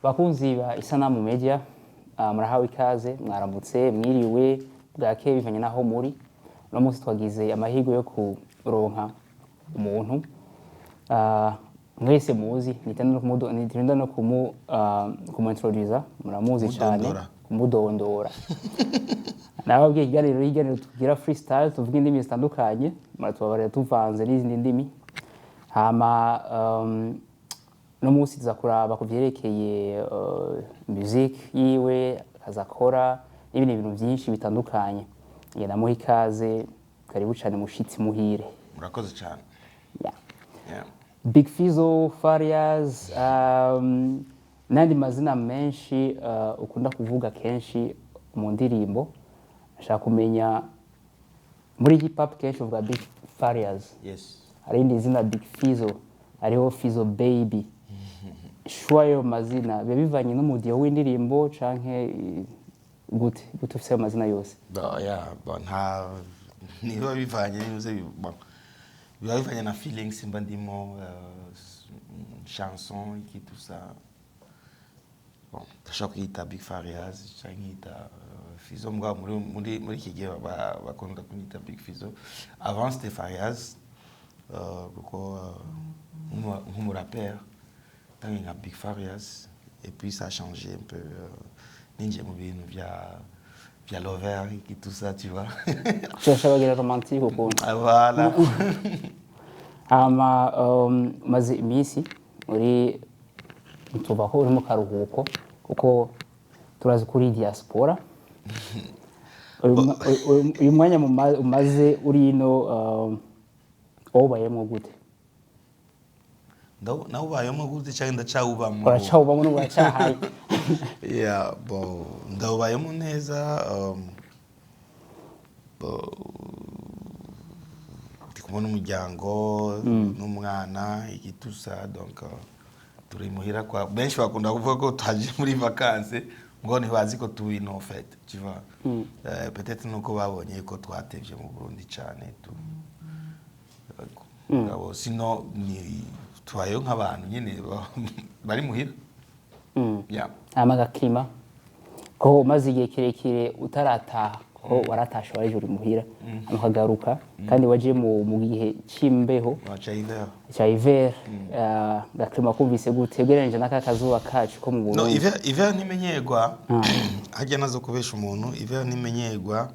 bakunzi ba Isanamu Media murahawe ikaze mwaramutse mwiriwe bwake bivanye naho muri no munsi twagize amahirwe yo kuronka umuntu mwese muzi nitenda no kumintroduza muramuzi cyane kumudondora nababwiye ikiganiro tugira freestyle tuvuga indimi zitandukanye maratubabarira tuvanze n'izindi ndimi hama no munsi tuzakuraba kuvyerekeye music yiwe kazakora n'ibindi bintu byinshi bitandukanye ngenda muha ikaze karibu cyane mushitsi muhire murakoze cyane yeah. Big Fizzo, Farious, nandi mazina menshi ukunda kuvuga kenshi mu ndirimbo ashaka kumenya muri hip hop kenshi uvuga Big Farious. Yes. Hari indi zina Big Fizzo, hariho Fizzo Baby. Shwayo mazina bivanye n'umudiyo w'indirimbo canke gute ufise amazina yose? Nta niba bivanye n'uze biba bivanye na feelings mba ndimo chanson qui tout ça. Ndashaka kwita Big Farious canke yita Fizzo mbwa muri kigihe bakunda kunyita Big Fizzo. Avant c'était Farious kuko nk'umurapper il y a Big Farious et puis ça a changé un peu ninja mu bintu vya lover et tout ça tu vois cyashabagira romantique ukuntu voilà maze imisi uri tubaho uri mu karuhuko kuko turazi kuri diaspora uyu mwanya umaze uri ino obayemo gute nawubayemo gute cyangwa ndacawubamo uracawubamo n'uracyahaye ndawubayemo neza ndi kumwe n'umuryango n'umwana igitusa donc turi muhira kwa benshi bakunda kuvuga ko twaje muri vacances ngo ntibazi ko turi no fête tu vois peut-être nuko babonye ko twatevye mu Burundi cyane ngabo sino ni tubayeho nk'abantu nyine bari muhira amagakima ko umaze igihe kirekire utarataha ko waratashe waje uri muhira amukagaruka kandi waje mu gihe cy'imbeho cya hiver gakima kumvise gutegereje n'akakazuba kacu ko mu Burundi hiver nimenyegwa hajya nazo kubesha umuntu hiver nimenyegwa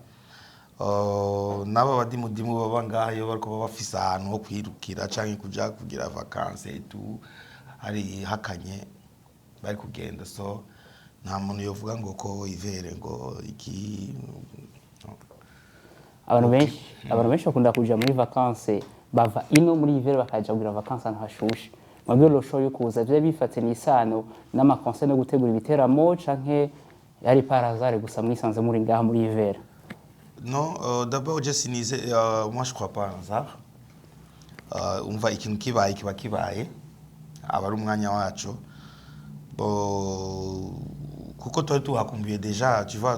naba badimudimu baba ngayo bariko bafise ahantu ho kwirukira canke kuja kugira vacances et tout hari hakanye bari kugenda so nta muntu yovuga ngo ko ivere ngo iki abantu benshi bakunda kuja muri vacances bava ino muri ivere bakaja kugira vacances ahantu hashushe mabyo losho yo kuza byo bifate n'isano n'amakonse no gutegura ibiteramo canke yari par hasard gusa mwisanze muri ngaha muri ivere. Non, d'abord, moi je crois pas en hasard. On va ikintu kibaye kiba kibaye abari umwanya wacu kuko toi tuhakumbuye déjà tu vois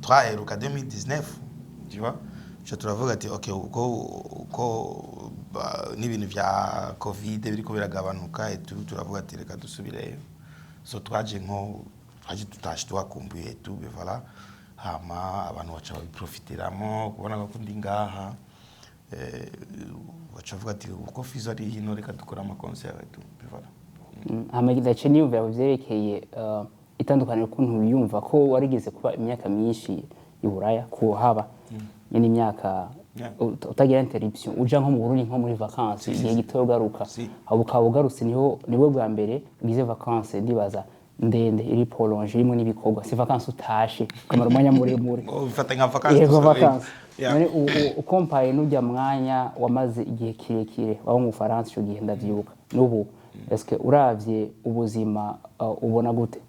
toi eruka 2019 tu vois je turavuga ati okay uko n'ibintu vya covid biriko biragabanuka et tout turavuga ati reka dusubire so twaje tutaje twakumbuye tout voilà hama abantu bacha babiprofitiramo kubona ko ndi ngaha bacha vuga ati uko Fizzo ari hino reka dukora ama concert et tout voilà amagize cyane yumva byerekeye itandukaniro kuntu yumva ko warigeze kuba imyaka myinshi iburaya ko haba nyine imyaka utagira interruption uja nko mu Burundi nko muri vacances igihe gito garuka abo ugarutse niwe bwa mbere ugize vacances ndibaza ndende iri prolonge irimo n'ibikorwa si vacances utashe kamara umwanya muremure bifata nka vacances yego vacances none ukompaye n'ujya mwanya wamaze igihe kirekire waho mu France cyo gihe ndavyibuka n'ubu est-ce uravye ubuzima ubona gute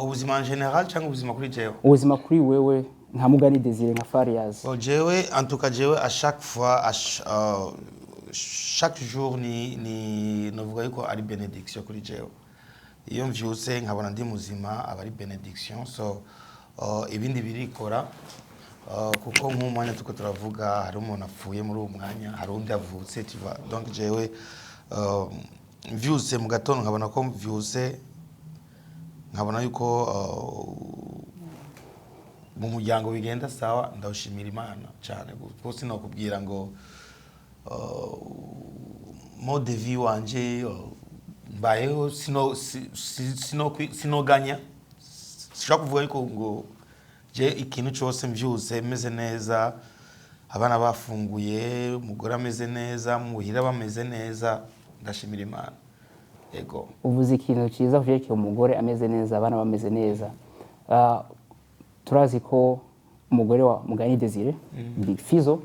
ubuzima en général cyangwa ubuzima kuri jewe ubuzima kuri wewe nka Mugani Desire nka Farious jewe en tout cas jewe à chaque fois chaque jour ni novuga yuko ari benediction kuri jewe iyo mvyuse nkabona ndi muzima abari benediction so ibindi birikora kuko nk'umwanya tuko turavuga hari umuntu apfuye muri uwo mwanya hari undi avutse tu vois donc jewe mvyutse mu gatondo nkabona ko mvyutse nkabona yuko mu muryango bigenda sawa ndawushimira Imana cyane kuko sinokubwira ngo mode de vie wanje mbayeho sinoganya sishaka kuvuga yuko ngo je ikintu cyose mvyutse meze neza abana bafunguye umugore ameze neza muhira bameze neza ndashimira Imana yego uvuze ikintu cyiza kujerekeye umugore ameze neza abana bameze neza turazi ko umugore wa Mugani Desire Big Fizzo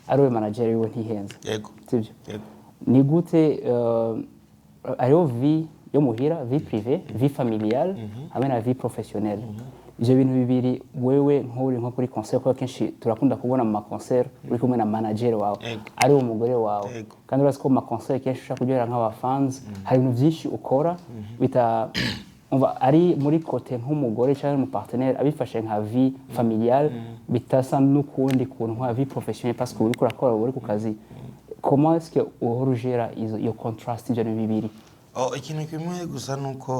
ari we manager wiwe ntihenze yego sibyo yego ni gute ariyo vie yo muhira vie privée vie familiale hamwe na vie professionnelle ivyo bintu bibiri wewe nk'uri nko kuri concert ko kenshi turakunda kubona mu concert uri kumwe na manager wawe ari wo mugore wawe kandi urazi ko mu concert kenshi ushaka kugera nk'aba fans hari ibintu byinshi ukora bita ari muri côté nk'umugore cyangwa mu partenaire abifashe nka vie familiale bitasa n'ukundi kuntu nka vie professionnelle parce que uri kurakora uri ku kazi comment est-ce que uhorujera iyo contrast ibyo bibiri ikintu kimwe gusa nuko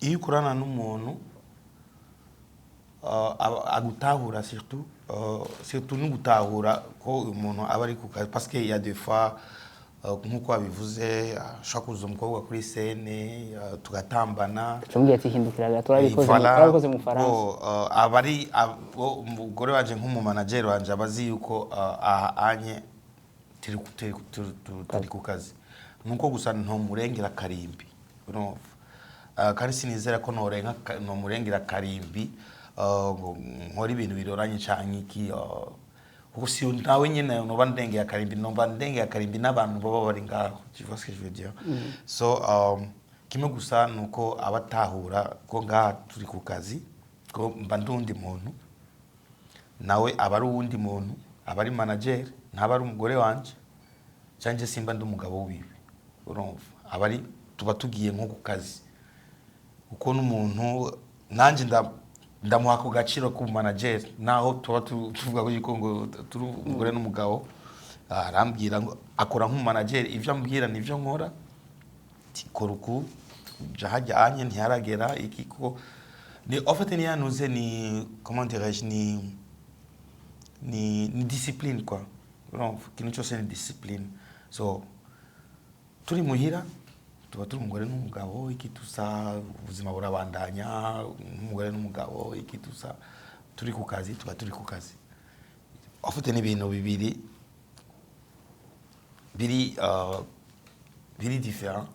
iyo ukorana n'umuntu agutahura surtout n'ugutahura ko umuntu aba ari ku kazi parce que il y a des fois nkuko wabivuze ashaka kuza umukobwa kuri scène tugatambana cyongeye ati hindukira gato arabikoze mu Faransa abari umugore wanje nk'umu manager wanje abazi yuko anye turi ku kazi nuko gusa nto murengera karimbi urumva kandi sinizera ko no murengera karimbi nkora ibintu biroranye cyane iki kuko si nawe nyine noba ndengeye akarimbi nomba ndengeye akarimbi n'abantu baba bari ngaho tu vois ce que je veux dire so kimwe gusa nuko abatahura ko ngaha turi ku kazi ko mba ndundi muntu nawe aba ari uwundi muntu aba ari manager ntaba ari umugore wanje cyanje simba ndi umugabo wiwe urumva aba ari tuba tugiye nko ku kazi uko n'umuntu nanje ndamuha ku gaciro ku manager naho tuba tuvuga ko ngo turi umugore n'umugabo arambwira ngo akora nk'umu manager ivyo ambwira nivyo nkora tikora uku jahajyanye ntiyaragera ikiko ni ofete ni yanuze ni comment dirais-je ni discipline quoi urumva kintu cyose ni discipline so turi muhira tuba turi umugore n'umugabo ikitusa ubuzima burabandanya umugore n'umugabo ikitusa turi ku kazi tuba turi ku kazi ofite n'ibintu bibiri biri different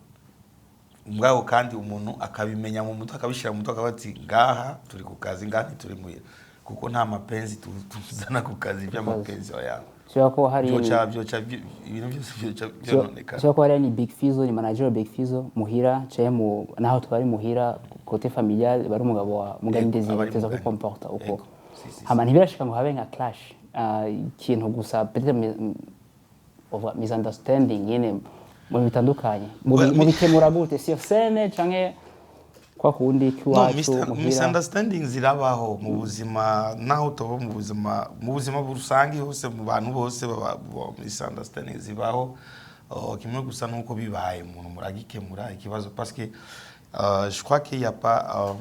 mugabo kandi umuntu akabimenya mu mutwe akabishira mu mutwe akabati ngaha turi ku kazi ngaha turi muhira kuko nta mapenzi tuzana ku kazi by'amapenzi oya ko hari ibintu byose byononeka ko hari ni Big Fizzo ni manager Big Fizzo muhira cyaye mu naho twari muhira côté familial bari umugabo wa Mugani Desire teza ko comporta uko hama ntibirashika ngo habe nka clash ikintu gusa peut-être misunderstanding nyene mu bitandukanye mu bikemura gute sur scène canke kwa kundi kiwacu muhira misunderstanding zirabaho mu buzima naho tobo mu buzima burusangi hose mu bantu bose misunderstanding zibaho kimwe gusa nuko bibaye umuntu muragikemura ikibazo parce que je crois qu'il y a pas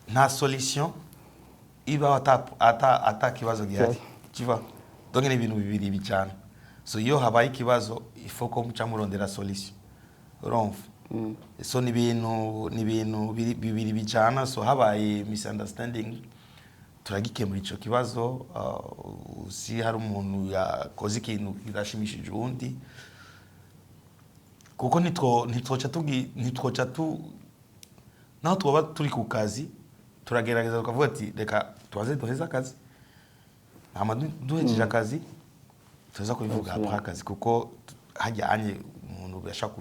na solution iba ata kibazo gihari tu vois donc ni ibintu bibiri bijana so iyo habaye ikibazo il faut ko muca murondera solution urumva so ni ibintu bibiri bijana so habaye misunderstanding turagikemura ico kibazo si hari umuntu yakoze ikintu kirashimishije undi kuko nitwoca naho tuba turi ku kazi turagerageza tukavuga ati reka tubaze duheza akazi hama duhejeje akazi tuza kubivuga apra akazi kuko hajyanye umuntu bashaka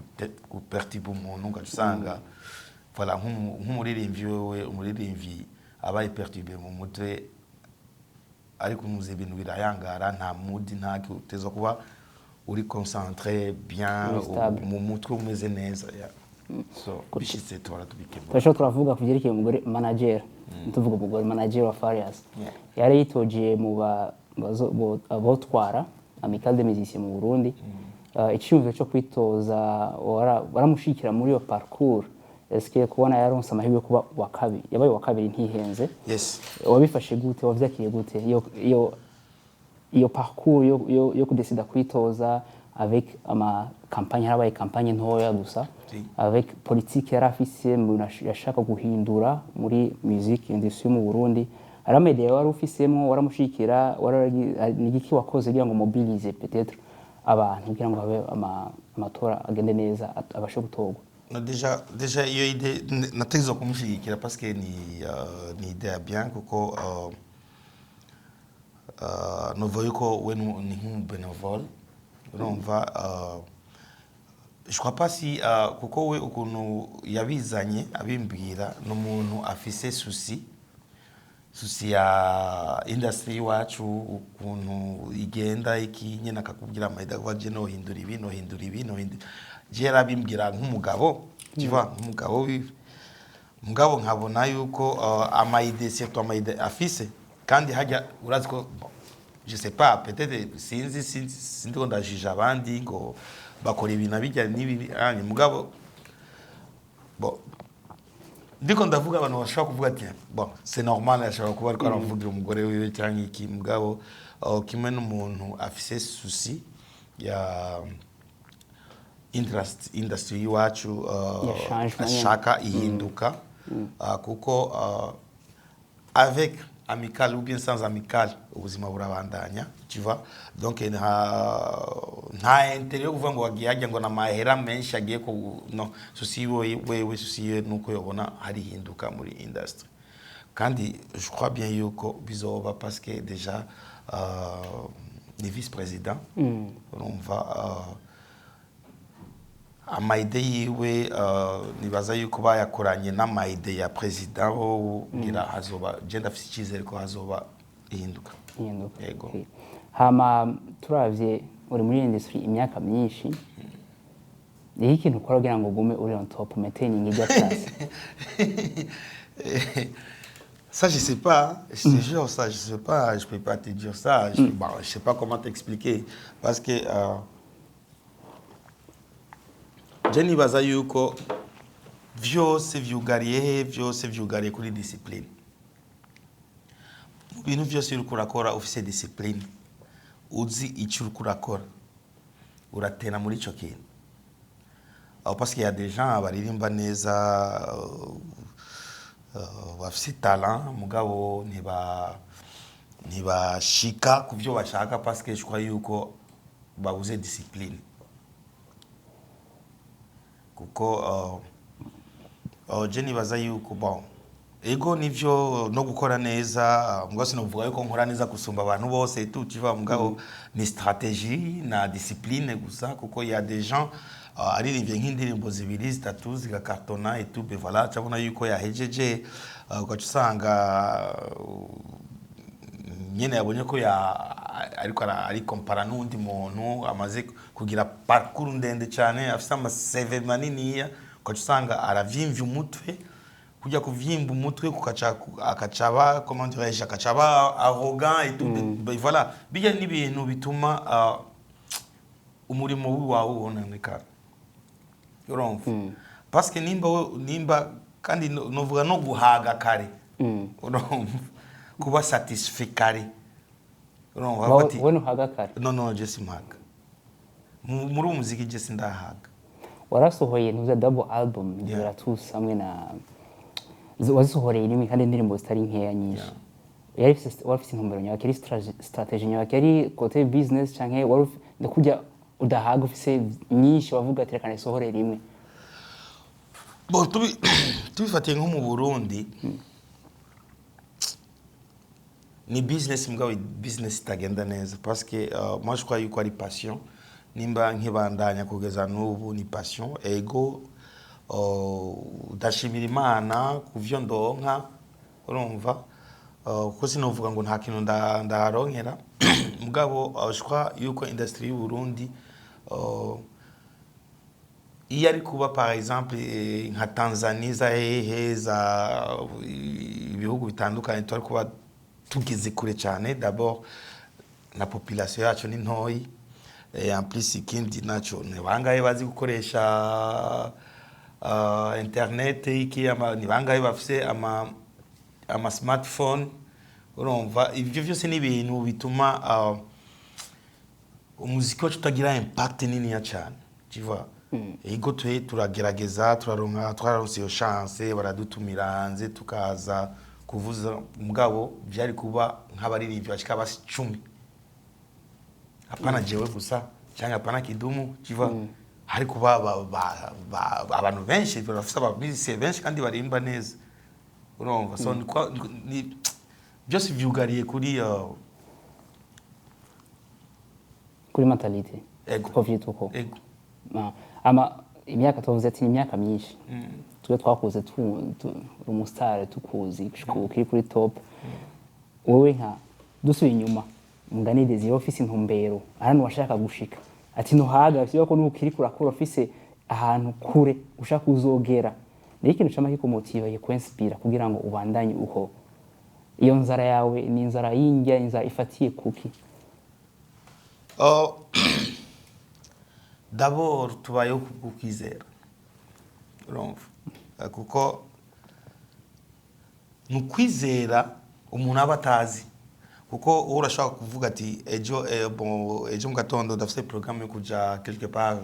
kupertiba umuntu ugasanga voilà nk'umuririmbyi wewe umuririmbyi abaye perturbé mu mutwe ariko umuze ibintu birayangara nta mood nta uteza kuba uri concentré bien mu mutwe umeze neza so bishitse tubara tubikemura twasho turavuga kuvyerekeye umugore manager tuvuga umugore manager wa Farious yari yitogiye mu abotwara Amical des Musiciens mu Burundi icyumviro cyo kwitoza waramushikira muri iyo parcours eske kubona yaronse amahirwe kuba wa kabiri yabaye wa kabiri ntihenze yes wabifashe gute wavyakiriye gute iyo parcours yo kudesida kwitoza avec ama campagne harabaye campagne ntoya gusa avec politique yarafise mu yashaka guhindura muri musique industrie mu Burundi aramede wari ufisemo waramushikira nigiki wakoze kugira ngo mobiliser peut-être abantu kugira ngo habe amatora agende neza abashe gutogwa déjà iyo ide natezo kumushigikira parce que ni idée bien kuko novo yuko we ni nk'umubenevole urumva je crois pas si kuko we ukuntu yabizanye abimbwira n'umuntu afise souci ya industry wacu ukuntu igenda iki nyene akakubwira amahida kwa je no hindura ibi je yarabimbwira nk'umugabo kiva nk'umugabo mugabo nkabona yuko amaide surtout amaide afise kandi hajya urazi ko je sais pas peut-être sinzi ko ndajije abandi ngo bakora ibintu abijya nibi mugabo bon ndiko ndavuga abantu bashaka kuvuga ati bon c'est normal ashaka kuba ariko aravugira umugore wiwe cyangwa iki mugabo kimwe n'umuntu afise souci ya industry wacu ashaka ihinduka kuko avec amical ou bien sans amical ubuzima burabandanya tu vois donc nta intérêt yo kuvuga ngo wagiye ngo na mahera menshi agiye ko no souci wewe souci nuko yobona hari hinduka muri industry kandi je crois bien yuko bizoba parce que déjà ni vice-président on va amaide yiwe nibaza yuko bayakoranye n'amaide ya president wo ngira hazoba genda afite icyizere ko hazoba ihinduka yego hama turavye uri muri industry imyaka myinshi ni ikintu ukora kugira ngo ugume uri on top maintaining ijya place ça je sais pas je te jure ça je sais pas je peux pas te dire ça je sais pas comment t'expliquer parce que Jenny baza yuko vyose vyugariye kuri discipline ibintu vyose uri kurakora ufise discipline uzi icyo uri kurakora uratena muri ico kintu parce qu'il y a des gens baririmba neza bafise talent mugabo ntibashika kuvyo bashaka parce que je crois yuko babuze discipline kuko Jenny baza yuko bon ego nivyo no gukora neza mugabo sinovuga yuko nkora neza gusumba abantu bose tukiva mugabo ni stratégie na discipline gusa kuko il y a des gens aririmbye nk'indirimbo zibiri zitatu zigakartona et tout ben voilà cyabona yuko yahejeje ukacusanga nyene yabonye ko ariko ari compara n'undi muntu amaze kugira parcours ndende cyane afite ama CV manini ukacusanga aravyimvye umutwe kujya kuvyimba umutwe akacaba comment dirais-je akacaba arrogant et tout voilà bijya n'ibintu bituma umurimo wawe wononekara urumva parce que nimba kandi novuga no guhaga kare urumva kuba satisfait kare urumva bati wono haga kare no je simpaga muri umuziki je sindahaga warasohoye ntuza double album ngira tous hamwe na wazisohoreye rimwe kandi indirimbo zitari nkeya nyinshi warafise intumbero nyawe kari strategy nyawe kari côté business canke wari ndakujya udahaga ufise nyinshi wavuga ati reka nisohore rimwe bon tubifatiye nko mu Burundi ni business mugabo business itagenda neza parce que moi je crois yuko ari passion nimba nkibandanya kugeza n'ubu ni passion ego ndashimira Imana kuvyo ndonka urumva kuko sinovuga ngo nta kintu ndaronkera mugabo je crois yuko industry y'u Burundi iyo ari kuba par exemple nka Tanzania za ibihugu bitandukanye twari kuba tugeze kure cyane d'abord na population yacu ni ntoyi en plus ikindi naco ni bangahe bazi gukoresha internet ni bangahe bafise ama smartphone urumva ivyo vyose ni ibintu bituma umuziki wacu utagira impact nini ya cyane tu vois ego turagerageza turaronse iyo chance baradutumira hanze tukaza kuvuza mugabo byari kuba nk'abaririmbyi bashika basi 10 hapana jewe gusa cyangwa hapana Kidumu tu vois hari kuba abantu benshi barafisa abamizisi benshi kandi barimba neza urumva so ni byose vyugariye kuri mentalite ko vyituko ama imyaka tuvuze ati imyaka myinshi twe twakuze umustar tukuzi kuri kuri top wowe nka dusuye inyuma mugani Desire office intumbero ahantu washaka gushika ati no haga byo ko nukiri kurakura office ahantu kure ushaka kuzogera ni ikintu cyama kikumotive kwinspira kugira ngo ubandanye uko iyo nzara yawe ni inzara y'injya inzara ifatiye kuki d'abord tubayeho kukwizera urumva kuko nukwizera umuntu aba atazi kuko urashaka kuvuga ati ejo mu gatondo ndafite programme yo kuja quelque part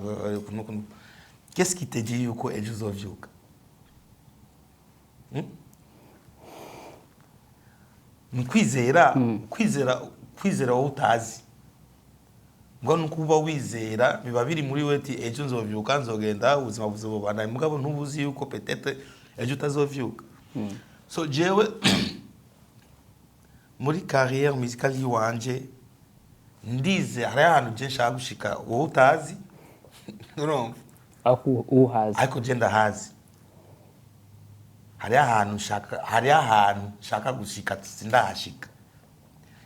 qu'est-ce qui te dit yuko ejo uzovyuka nukwizera kwizera wowe utazi ngo nukuba wizera biba biri muri we ati ejo nzovyuka nzogenda ubuzima buzobana mugabo ntubuzi yuko peut-être ejo utazovyuka so jewe muri carrière musicale yiwanje ndize hari ahantu je nshaka gushika wowe utazi urumva uhazi ariko je ndahazi hari ahantu nshaka gushika sindahashika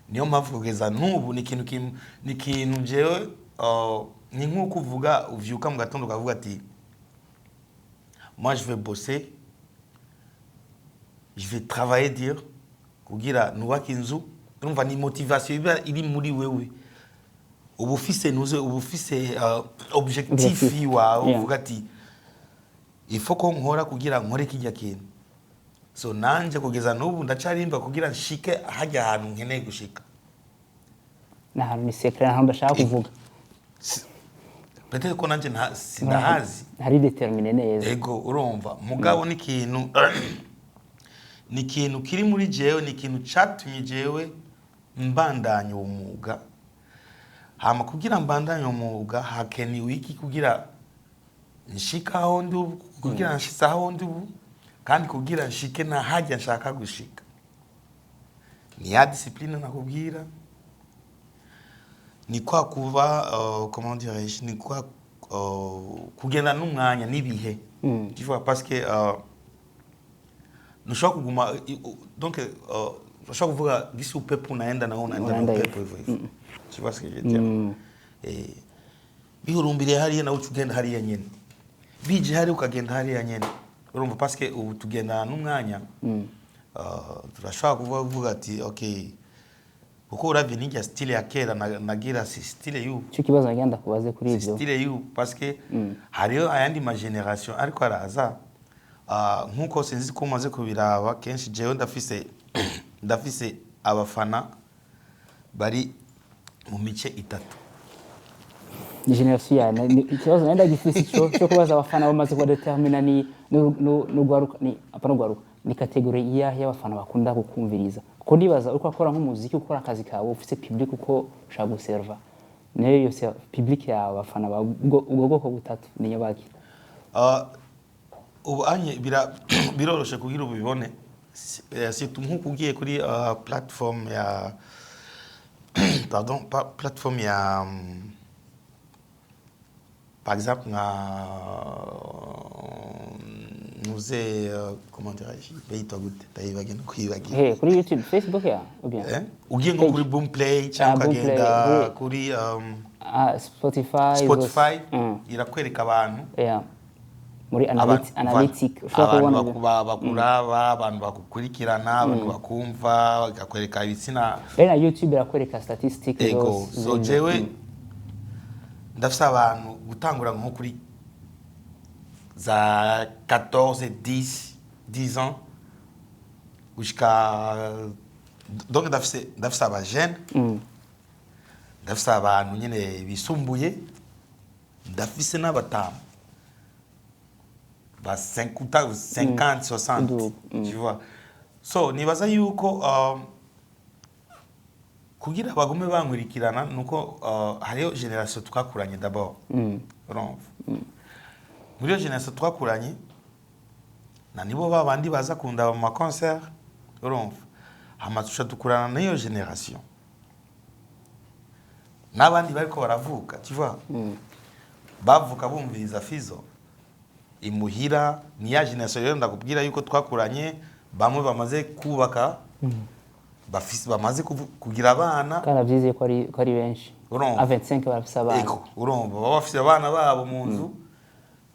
niyo mpamvu kugeza n'ubu ni ikintu jewe ni nk'uko uvuga uvyuka mu gatondo ukavuga ati moi je vais bosser je vais travailler dur kugira nubaka inzu urumva ni motivation iri muri wewe ubufise objectif wawe uvuga ati il faut ko nkora kugira nkore kijya kintu so nanje kugeza n'ubu ndacarimba kugira nshike hajya ahantu nkeneye gushika na hantu ni secret ahantu ndashaka kuvuga peut-être ko nanje sindahazi hari determine neza ego urumva mugabo ni ikintu kiri muri jewe ni ikintu catumye jewe mbandanya umwuga hama kugira mbandanya umwuga hakeniwe iki kugira nshika aho ndi kugira nshitse aho ndi kandi kugira nshike na hajya nshaka gushika ni ya discipline nakubwira ni kwa kuba comment dirais-je ni kwa kugenda n'umwanya nibihe tu vois parce que nushaka kuguma donc nushaka kuvuga gisi upepo naenda naenda na upepo hivyo tu vois ce que je veux dire bihurumbire hariya nawe ugenda hariya nyene bije hari ukagenda hariya nyene urumva parce que ubu tugenda n'umwanya turashaka kuvuga ati okay kuko uravye n'ijya style ya kera nagira si style yu cyo kibazo ngenda kubaze kuri ivyo style yu parce que hariyo ayandi ma generation ariko araza nkuko sinzi ko maze kubiraba kenshi jewe ndafise abafana bari mu mice itatu ni generation ya ikibazo nenda gifise cyo kubaza abafana bamaze kwa determina ni n'ugwaruka ni apana ugwaruka ni category y'abafana bakunda gukumviriza kuko ndibaza uko akora nk'umuziki ukora akazi kawe ufite public uko ushaka guserva nayo yose public ya abafana ubwo bwoko butatu ni nyabaki ubu anye biroroshe kugira ubibone surtout nkuko ugiye kuri platform ya platform ya par exemple nous comment dirais-je bayitwa gute tayibagenda kwibagira kuri YouTube Facebook ya bien ugiye nko kuri Boomplay cyangwa agenda kuri Spotify irakwereka abantu muri analytic ushobora kubona bakuraba abantu bakukurikirana abantu bakumva bagakwereka ibitsina bene YouTube irakwereka statistics so jewe ndafise abantu gutangura nko kuri za 14 10 ans gushika donc ndafise abajene ndafise abantu nyene bisumbuye ndafise n'abatamu ba 50 60 tu vois so nibaza yuko kugira bagume bankurikirana nuko hariyo generation twakuranye d'abord urumva muri iyo generation twakuranye na nibo babandi baza kundaba mu concert urumva hama tusha dukurana n'iyo generation n'abandi bariko baravuka tu vois bavuka bumviriza Fizo imuhira ni ya generation rero ndakubwira yuko twakuranye bamwe bamaze kubaka bafise bamaze kugira abana kana byize ko ari benshi a 25 barafise abana urumva baba bafise abana babo mu nzu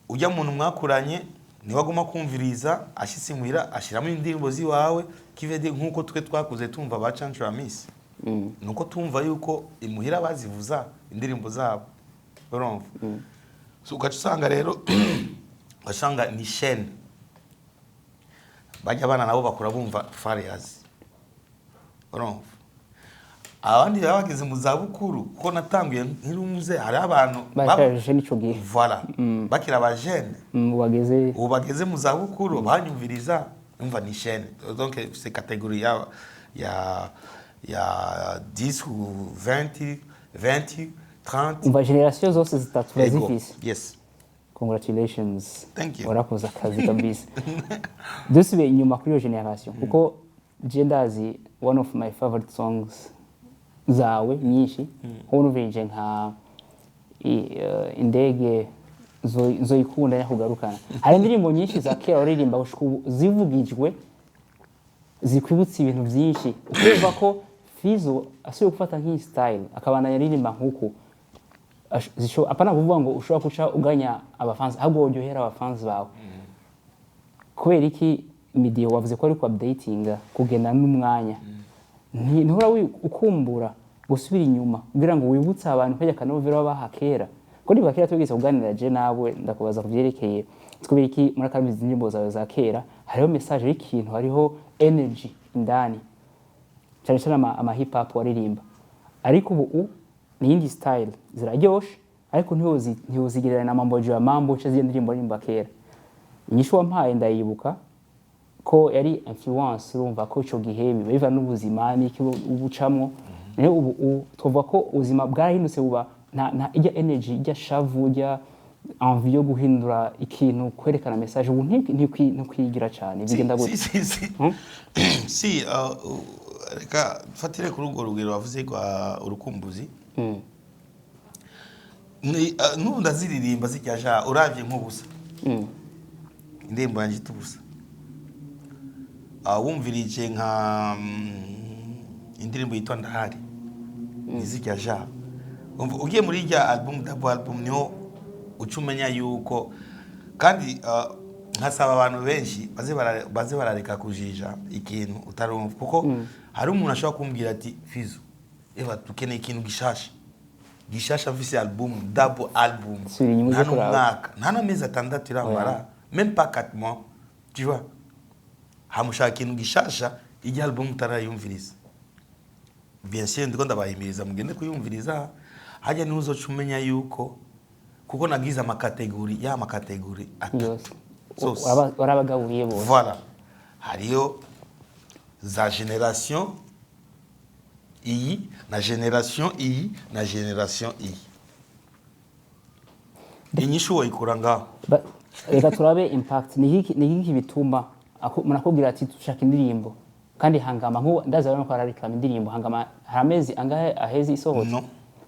ujya muntu mwakuranye ni waguma kumviriza ashitse imuhira ashiramo indirimbo ziwawe kivede nkuko twe twakuze tumva ba Chancho Miss nuko tumva yuko imuhira bazivuza indirimbo zabo urumva so ukacusanga rero basanga ni chaîne bajya abana nabo bakura bumva Farias urumva abandi bageze mu zabukuru ko natanguye nkirumuze hari abantu bashaje nico gihe voilà bakira abajene bageze mu zabukuru banyumviriza umva ni chaîne donc c'est catégorie ya 10 ou 20 30 umva generation zose zitatu bazifise yes congratulations thank you warakoze akazi kabisa dusibe inyuma kuri iyo generation kuko jendazi one of my favorite songs zawe nyinshi honuvije nka indege zoyikunda yakugarukana hari indirimbo nyinshi za kera uririmba gushuku zivugijwe zikwibutsa ibintu byinshi ukumva ko Fizo asuye gufata nk'iyi style akabana yaririmba nkuko apana kuvuga ngo ushobora kuca uganya abafans ahubwo wonyohera abafans bawe kubera iki Midio wavuze ko ari ku updating kugena n'umwanya ntihora ukumbura gusubira inyuma kugira ngo wibutse abantu kajya kanovera bahakera ko niba kera tubwize kuganira je nawe ndakubaza kuvyerekeye twubira iki muri akamizi indirimbo zawe za kera hariho message y'ikintu hariho energy indani cyane cyane ama hip hop waririmba ariko ubu ni indi style ziraryoshe ariko ntiwozigererana na mambo ya mambo cyo indirimbo rimba kera inyishu wampaye ndayibuka ko yari influence urumva ko ico gihe biva n'ubuzima n'iki ubucamwo rero ubu twovuga ko ubuzima bwarahindutse buba nta ijya energy ijya shavu ijya envie yo guhindura ikintu kwerekana message ubu ntikwigira cyane bigenda gute si reka fatire kuri urwo rugero wavuze kwa urukumbuzi n'ubu ndaziririmba zijya uravye nk'ubusa indirimbo yanjye tubusa wumvirije nka indirimbo yitwa Ndahari nizijya ja ugiye muri ijya double album niho ucumenya yuko kandi nkasaba abantu benshi baze barareka kujija ikintu utarumva kuko hari umuntu ashobora kumbwira ati Fizo eva tukeneye ikintu gishasha mfise double album nta n'umwaka nta n'amezi 6 iramara même pas 4 mois tu vois hamushaka ikintu gishasha ijya album utarayumviriza bien sûr ndiko ndabahimiriza mugende kuyumviriza hajya n'uzocumenya yuko kuko nagize amakategori atatu warabagabuye bo voilà hariyo za generation iyi na generation iyi na generation iyi inyishu wayikura ngaho reka turabe impact ni iki bituma munakubwira ati dushaka indirimbo kandi hangama nko ndazabona ko ararekama indirimbo hangama haramezi angahe ahezi isohotse no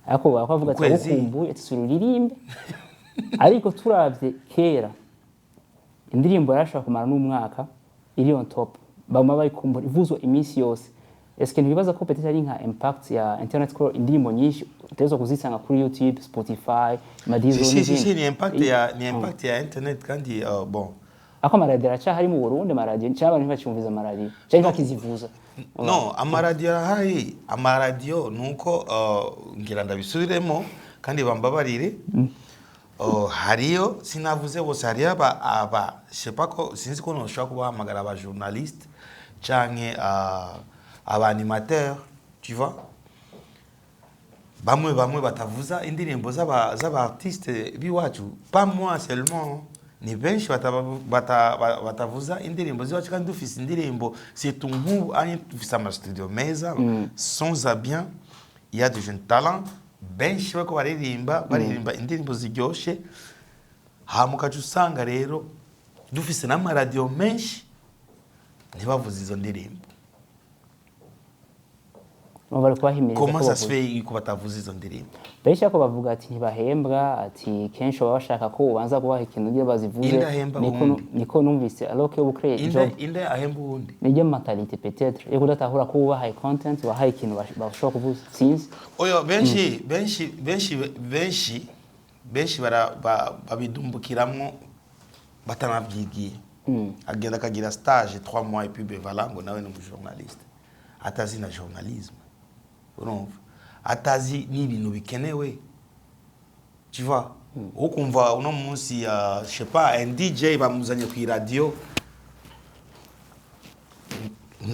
ariko bakavuga ati ukumbuye ati sururirimbe ariko turavye kera indirimbo yarashaka kumara n'umwaka iri on top bama bayikumbura ivuzwa iminsi yose eske ntibibaza ko peut-être ari nka impact ya internet ko indirimbo nyinshi utezo kuzisanga kuri YouTube Spotify Madizo n'izindi ni impact ya internet kandi bon ako amaradiyo aracahari mu Burundi amaradiyo cyangwa abantu bacumviza amaradiyo cyangwa bakizivuza no amaradiyo arahari amaradiyo nuko ngira ndabisubiremo kandi bambabarire hariyo sinavuze bose hariyo aba je sais pas ko sinzi ko noshobora kubahamagara aba journaliste canke aba animateur tu vois bamwe batavuza indirimbo z'aba artistes biwacu pas moi seulement ni benshi batavuza indirimbo ziwacu kandi dufise indirimbo c'est tout nk'ubu anye dufise ama studio meza sons à bien il y a de jeunes talents benshi bako baririmba indirimbo ziryoshe hamukaje usanga rero dufise n'amaradio menshi ntibavuze izo ndirimbo. Comment ça se fait ko batavuze izo ndirimbo? Benshi ko bavuga ati ntibahembwa ati kenshi baba bashaka ko ubanza kubaha ikintu ngiye bazivuze niko numvise alors que vous créez job inde ahemba undi nije mentalité peut-être et kudatahura ko ubaha content wahaye ikintu bashobora kuvuza sinzi oyo benshi babidumbukiramwo batanavyigiye agenda akagira stage 3 mois et puis bevala ngo nawe ni journaliste atazi na journalisme urumva atazi n'ibintu bikenewe tu vois ukumva uno munsi je sais pas un DJ bamuzanye ku radio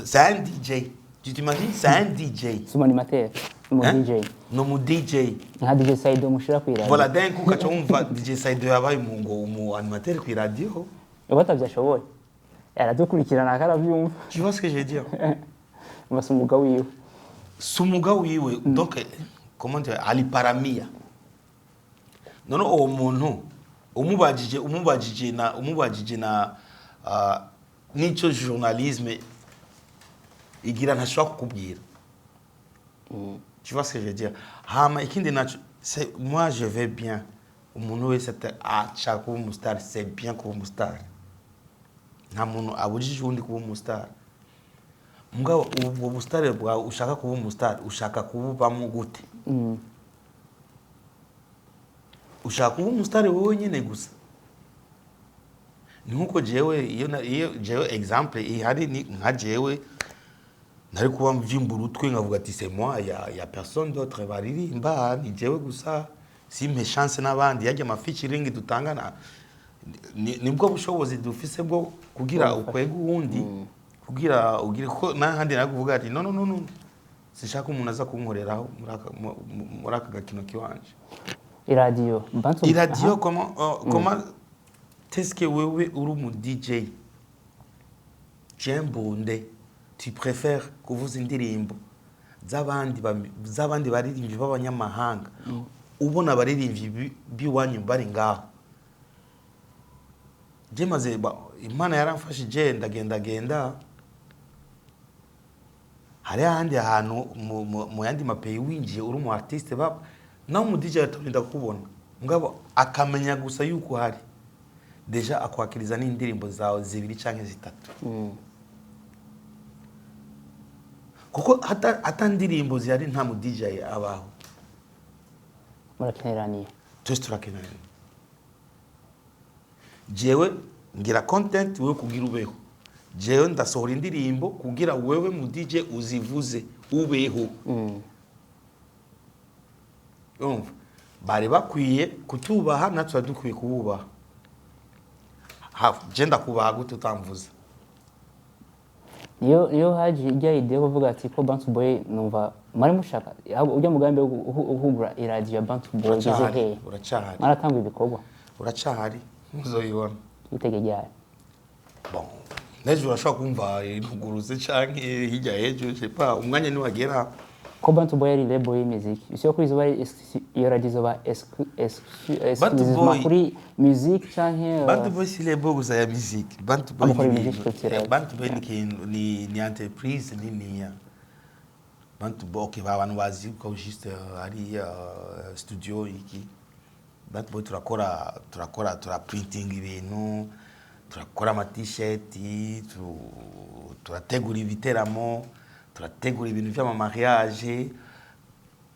c'est un DJ tu t'imagines c'est un DJ c'est mon animateur DJ no mu DJ nka DJ Saido mushira ku radio voilà d'un coup kacha umva DJ Saido yabaye mu animateur ku radio batavyashoboye aradukurikirana akaravyumva tu vois ce que je veux dire basumuga wiwe sumuga wiwe donc comment dire aliparamia none uwo muntu umubajije na nico journalisme igira ntashobora kukubwira tu vois ce que je veux dire hama ikindi nacho c'est moi je vais bien umuntu wese acha kuba umustar c'est bien kuba umustar nta muntu abujije undi kuba umustar mugabo ubwo bustare bwa ushaka kuba umustar ushaka kubamo gute ushaka kuba umustar wowe nyene gusa ni nkuko jewe iyo jewe exemple ihari ni nka jewe nari kuba mvimbura utwe nkavuga ati c'est moi ya personne d'autre baririmba ni jewe gusa simpe chance n'abandi yajya featuring dutangana nibwo bushobozi dufise bwo kugira ukwega uwundi kugira ugire ko nahandi nakuvuga ati no sishaka umuntu aza kunkoreraho muri aka gakino kiwanje iradio comment est-ce que wewe uri mu DJ Jembonde tu préfères kuvuza indirimbo z'abandi baririmbyi b'abanyamahanga ubona baririmbyi biwanyu bari ngaho je maze imana yaramfashije ndagenda hari ahandi ahantu mu yandi mapeyi winjiye uri mu artiste nawe mu DJ atarinda kubona ngabo akamenya gusa yuko hari deja akwakiriza n'indirimbo zawe zibiri canke zitatu kuko hata ndirimbo zihari nta mu DJ abaho murakeneraniye turakeneraniye jewe ngira content wewe kugira ubeho jewe ndasohora indirimbo kugira wewe mu DJ uzivuze ubeho umva bari bakwiye kutubaha natwe dukwiye kububaha je ndakubaha gute utamvuza niyo haje ijya idea kuvuga ati ko Bantu Boy numva mari mushaka ujya mugambe uhugura iradio ya Bantu Boy geze he uracahari maratanga ibikorwa uracahari muzoyibona itegejyaye bon nejo urashaka kumva ivuguruze canke hirya hejo je sais pas umwanya ni wagera ko Bantu Boy ari label y'imuziki isi yo kuri bari iyo radio ba exclusivement kuri musique canke Bantu Boy si label gusa ya musique Bantu Boy ni entreprise ni Bantu Boy ke abantu bazi ko juste ari studio iki Bantu Boy turakora printing ibintu turakora ama t-shirt turategura ibiteramo turategura ibintu by'ama mariage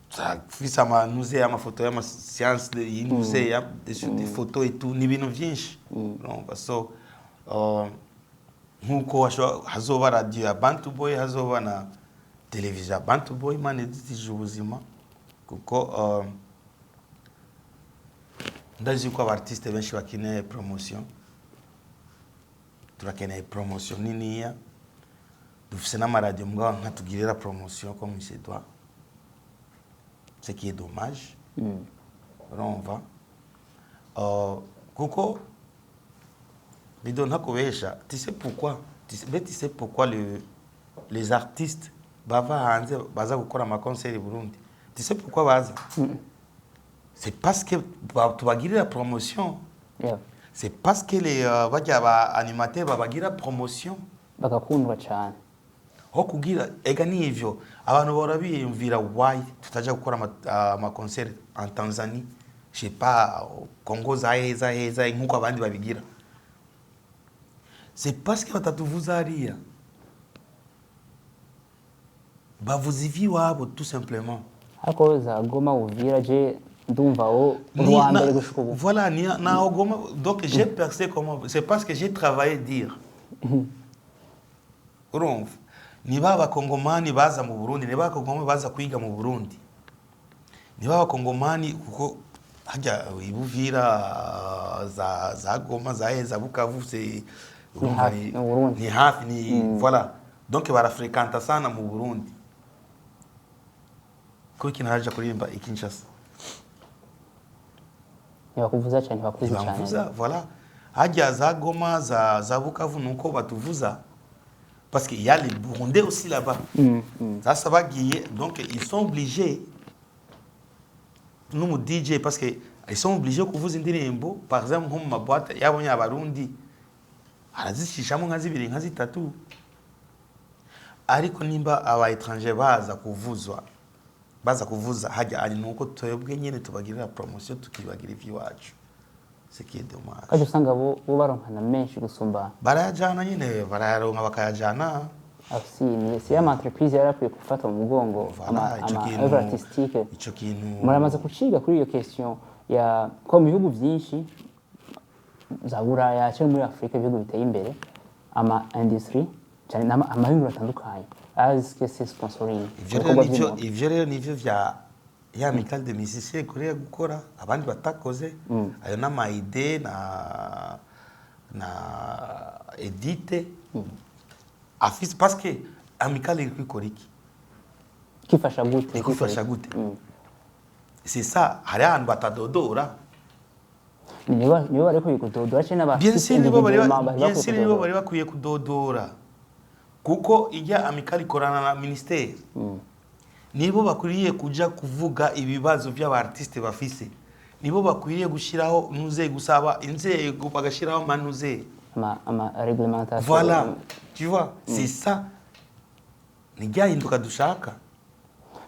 turafisa amanuze amafoto y'ama séance y'induze ya des photos et tout ni ibintu byinshi donc so nkuko hazoba radio ya Bantu Boy hazoba na television Bantu Boy mane dutije ubuzima kuko ndazi ko abartiste benshi bakeneye promotion, turakeneye promotion niniya, dufise n'amaradio mugabo nkatugirira promotion comme il se doit, ce qui est dommage. Urumva kuko bido ntakubesha, tu sais pourquoi, tu sais pourquoi les artistes bava hanze baza gukora ama concert Burundi, tu sais pourquoi baza? C'est parce que tubagirira promotion. Yeah. C'est parce que les bajya ba animateurs babagira promotion bagakundwa cyane. Ho kugira ega ni ivyo abantu barabiyumvira why tutaja gukora ama concert en Tanzanie, je sais pas Congo zaheza nkuko abandi babigira. C'est parce que batatuvuza hariya bavuza ivy'iwabo tout simplement. Hako za Goma Uvira je ndumva o Rwanda gushuka ubu. Voilà, na Goma, donc j'ai percé comment, c'est parce que j'ai travaillé dire. Urumva niba abakongomani baza mu Burundi, niba abakongomani baza kwiga mu Burundi, niba abakongomani kuko hajya ibuvira za Goma za Bukavu c'est ni hafi ni voilà, donc barafréquenta sana mu Burundi ko kinaje kurimba ikinshasa bakuvuza cyane bakuzi cyane bakuvuza voilà, hajya za Goma za Bukavu nuko batuvuza parce qu'il y a les Burundais aussi là-bas. Ça va guider, donc ils sont obligés nous DJ parce que ils sont obligés que vous indirimbo par exemple comme ma boîte yabonye abarundi arazishishamo nka zibiri nka zitatu, ariko nimba aba étranger baza kuvuza hajya ari nuko twebwe nyene tubagirira promotion tukibagira ivy'iwacu, ce qui est dommage. Kaje usanga bo baronkana menshi gusumba barayajana nyene barayaronka bakayajana si ya entreprise yarakwiye gufata mu mugongo ama œuvre artistique. Ico kintu muramaze kuciga kuri iyo question ya ko mu bihugu byinshi za Buraya cyangwa muri Afrika ibihugu biteye imbere ama industry cyane amahinguriro atandukanye azike se sponsoring. Ivyo rero nivyo vya ya Amical de Musiciens kuri gukora abandi batakoze ayo nama idée na edite afise parce que Amical iri kwikoriki kifasha gute c'est ça, hari ahantu batadodora niba bari kudodora cyane n'aba bien sûr nibo bari bakwiye kudodora kuko ijya Amical ikorana na ministère nibo bakwiriye kuja kuvuga ibibazo by'abartiste bafise, nibo bakwiriye gushiraho nuze gusaba inzego bagashiraho manuze ama réglementation. Voilà, tu vois, c'est ça ni gahinduka dushaka.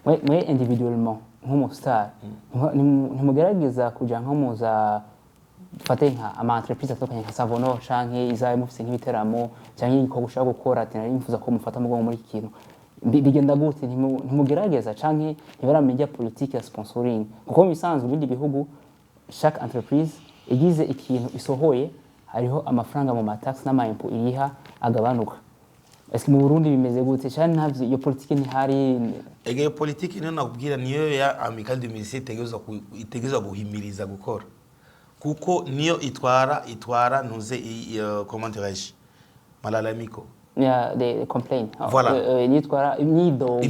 Mwe individuellement nk'umustar ntimugerageza kuja nko muza fate nka ama entreprise atokanye nka Savono canke izaye mufise nk'ibiteramo canke iko gushaka gukora ati nari mfuza ko mufata mugongo muri ikintu bigenda gute ntimugerageza canke ntibaramenya politique ya sponsoring kuko mu bisanzwe bindi bihugu chaque entreprise igize ikintu isohoye hariho amafaranga mu matax n'amayimpo iriha agabanuka. Est-ce mu Burundi bimeze gute cyane ntavyo iyo politique ntihari? Iyo politique niyo nakubwira niyo ya Amical de Musiciens itegezwa guhimiriza gukora kuko niyo itwara nuze comment dirais-je malalamiko they complain. Voilà. Nitwara imyidogo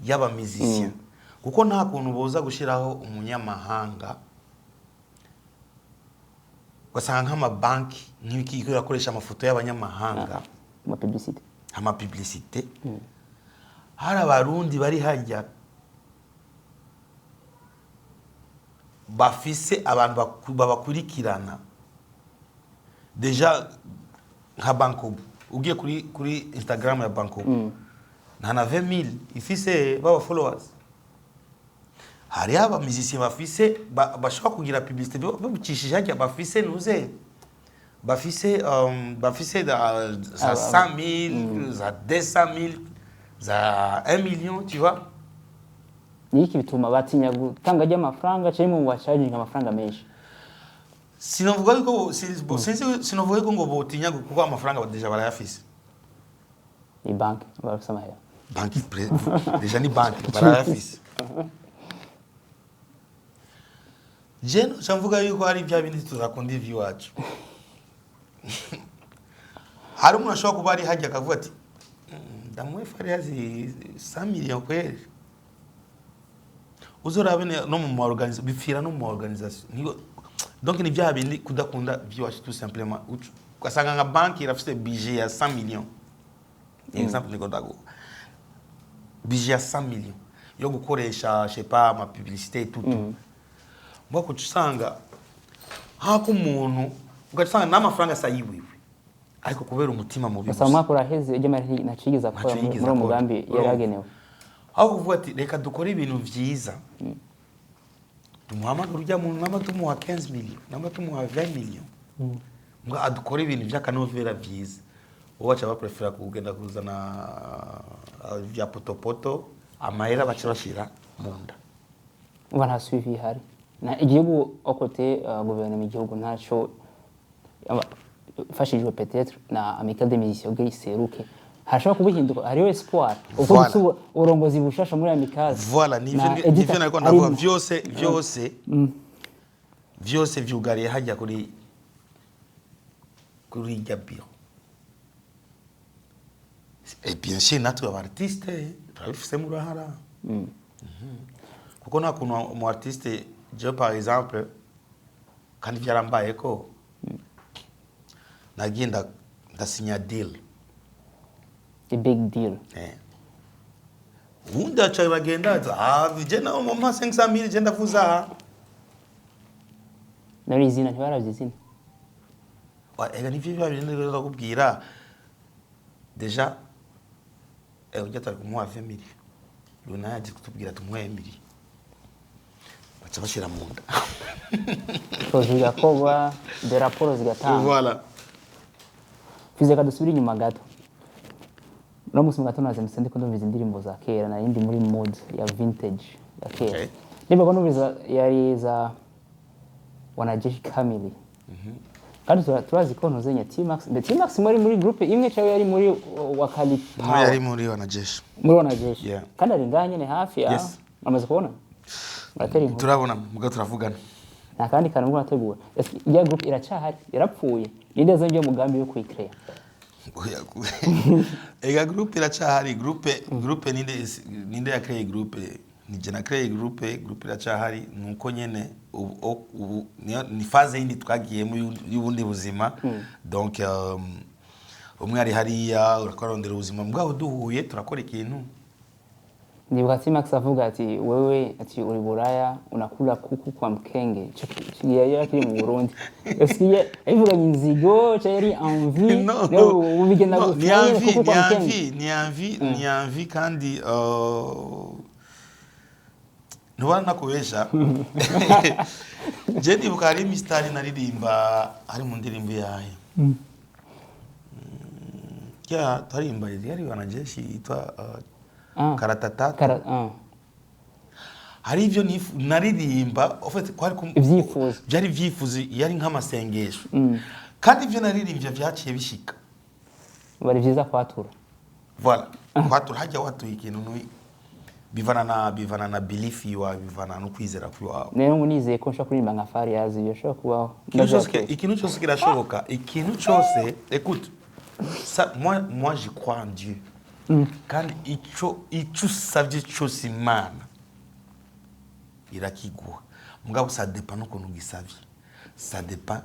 y'aba musiciens kuko nta kuntu boza gushiraho umunyamahanga gasanga nk'amabanki nk'iki yakoresha amafoto y'abanyamahanga ama publicité hari abarundi bari hajya bafise abantu babakurikirana deja nka Bankob ugiye kuri Instagram ya Bankob na 20,000 ifise baba followers. Hari aba musiciens bafise bashobora kugira publicité babucishije hajya bafise nuze bafise za 100,000 za 200,000 za 1 million, tu vois. Niki bituma batinya gutanga amafaranga cyangwa mu bacharging amafaranga menshi? Sinovuga ko ngo botinya kuko amafaranga deja barayafise. Ni banki barafise amahera. Banki deja ni banki barayafise. je mvuga yuko hari bya bindi tuzakunda ivy'iwacu hari umuntu ashobora kuba ari hajya akavuga ati ndamuhe Farias 100 millions kweli uzorabe no mu organisation bipfira no mu organisation donc ni bya bindi kudakunda ivy'iwacu tout simplement ugasanga nka banki irafite budget ya 100 millions exemple niko ndago budget ya 100 millions yo gukoresha je sais pas ma publicité et tout mbako tusanga hako umuntu ugasanga n'amafaranga sayiwiwe ariko kubera umutima mubi gusa mwaka uraheze ijya mari nacigiza akora muri umugambi yaragenewe aho kuvuga ati reka dukore ibintu vyiza tumuhamagara ujya mu nama tumuha 15 millions nama tumuha 20 millions ngo adukore ibintu vy'akanovera vyiza uwacha baprefera kugenda kuzana vya potopoto amahera bacirashira munda uba nta suivi hari na igihugu okote guverinoma igihugu ntaco fashijwe peut-être na Amical des Musiciens gay seruke hashobora kubihinduka hariho espoir uko gutsuba urongozi bushasha muri Amical voilà nivyo nariko ndavuga vyose vyugariye hajya kuri Gabiro et bien sûr natwe abartiste turabifise mu rahara kuko nakuntu mu artiste je par exemple kandi vyarambaye ko nagenda ndasinya deal a big deal unda cha bagenda vijana mu 500,000 je ndavuza nari izina ntibaravye izina ega ni vivyo bindi kubwira deja ujya tari kumuha 20 millions Luna yaje kutubwira tumuhe 1 million baca bashira mu nda projet yakoba de rapports zigatanga voilà fize kadusubira inyuma gato no musi gato naze msende ko ndumviza indirimbo za kera na indi muri mode ya vintage ya kera niba ko ndumviza yari za wanajeshi kamili kandi turazi ko ntuzenya T-Max the T-Max muri groupe imwe cyangwa yari muri wakali power yari muri wanajeshi kandi ari nganye ne hafi ya amaze kubona bateri turabona muga turavugana na kandi kana ngo nategura ya groupe iracahari yarapfuye ninde zonje umugambi yo kwikrea ega groupe iracahari groupe ninde ya create groupe ni jena create groupe iracahari nuko nyene ni phase yindi twagiyemo y'ubundi buzima donc umwe ari hariya urakorondera ubuzima bwawe duhuye turakora ikintu ndibuka T-Max avuga ati wewe ati uri Buraya unakula kuku kwa mkenge yari kiri mu Burundi esiye ivuga inzigo cyari envie no ubigenda ni envie kandi Nubana nakubesha je ndibuka ari mistari naririmba ari mu ndirimbo yahe ya tarimba yari wanajeshi itwa Karatata hari ivyo naririmba ofete kwari ivyifuzo byari vyifuzo yari nk'amasengesho kandi ivyo naririmbye vyaciye bishika bari vyiza kwatura voilà kwatura hajya watuye ikintu bivana na belief yiwa bivana no kwizera kwiwawe rero munizeye ko nshaka kurimba nka Farias iyo shaka kubaho ikintu cyose kirashoboka ikintu cyose écoute ça moi je crois en Dieu kandi ico savye cyose Imana irakiguha mugabo ça dépend no kuntu gisavye ça dépend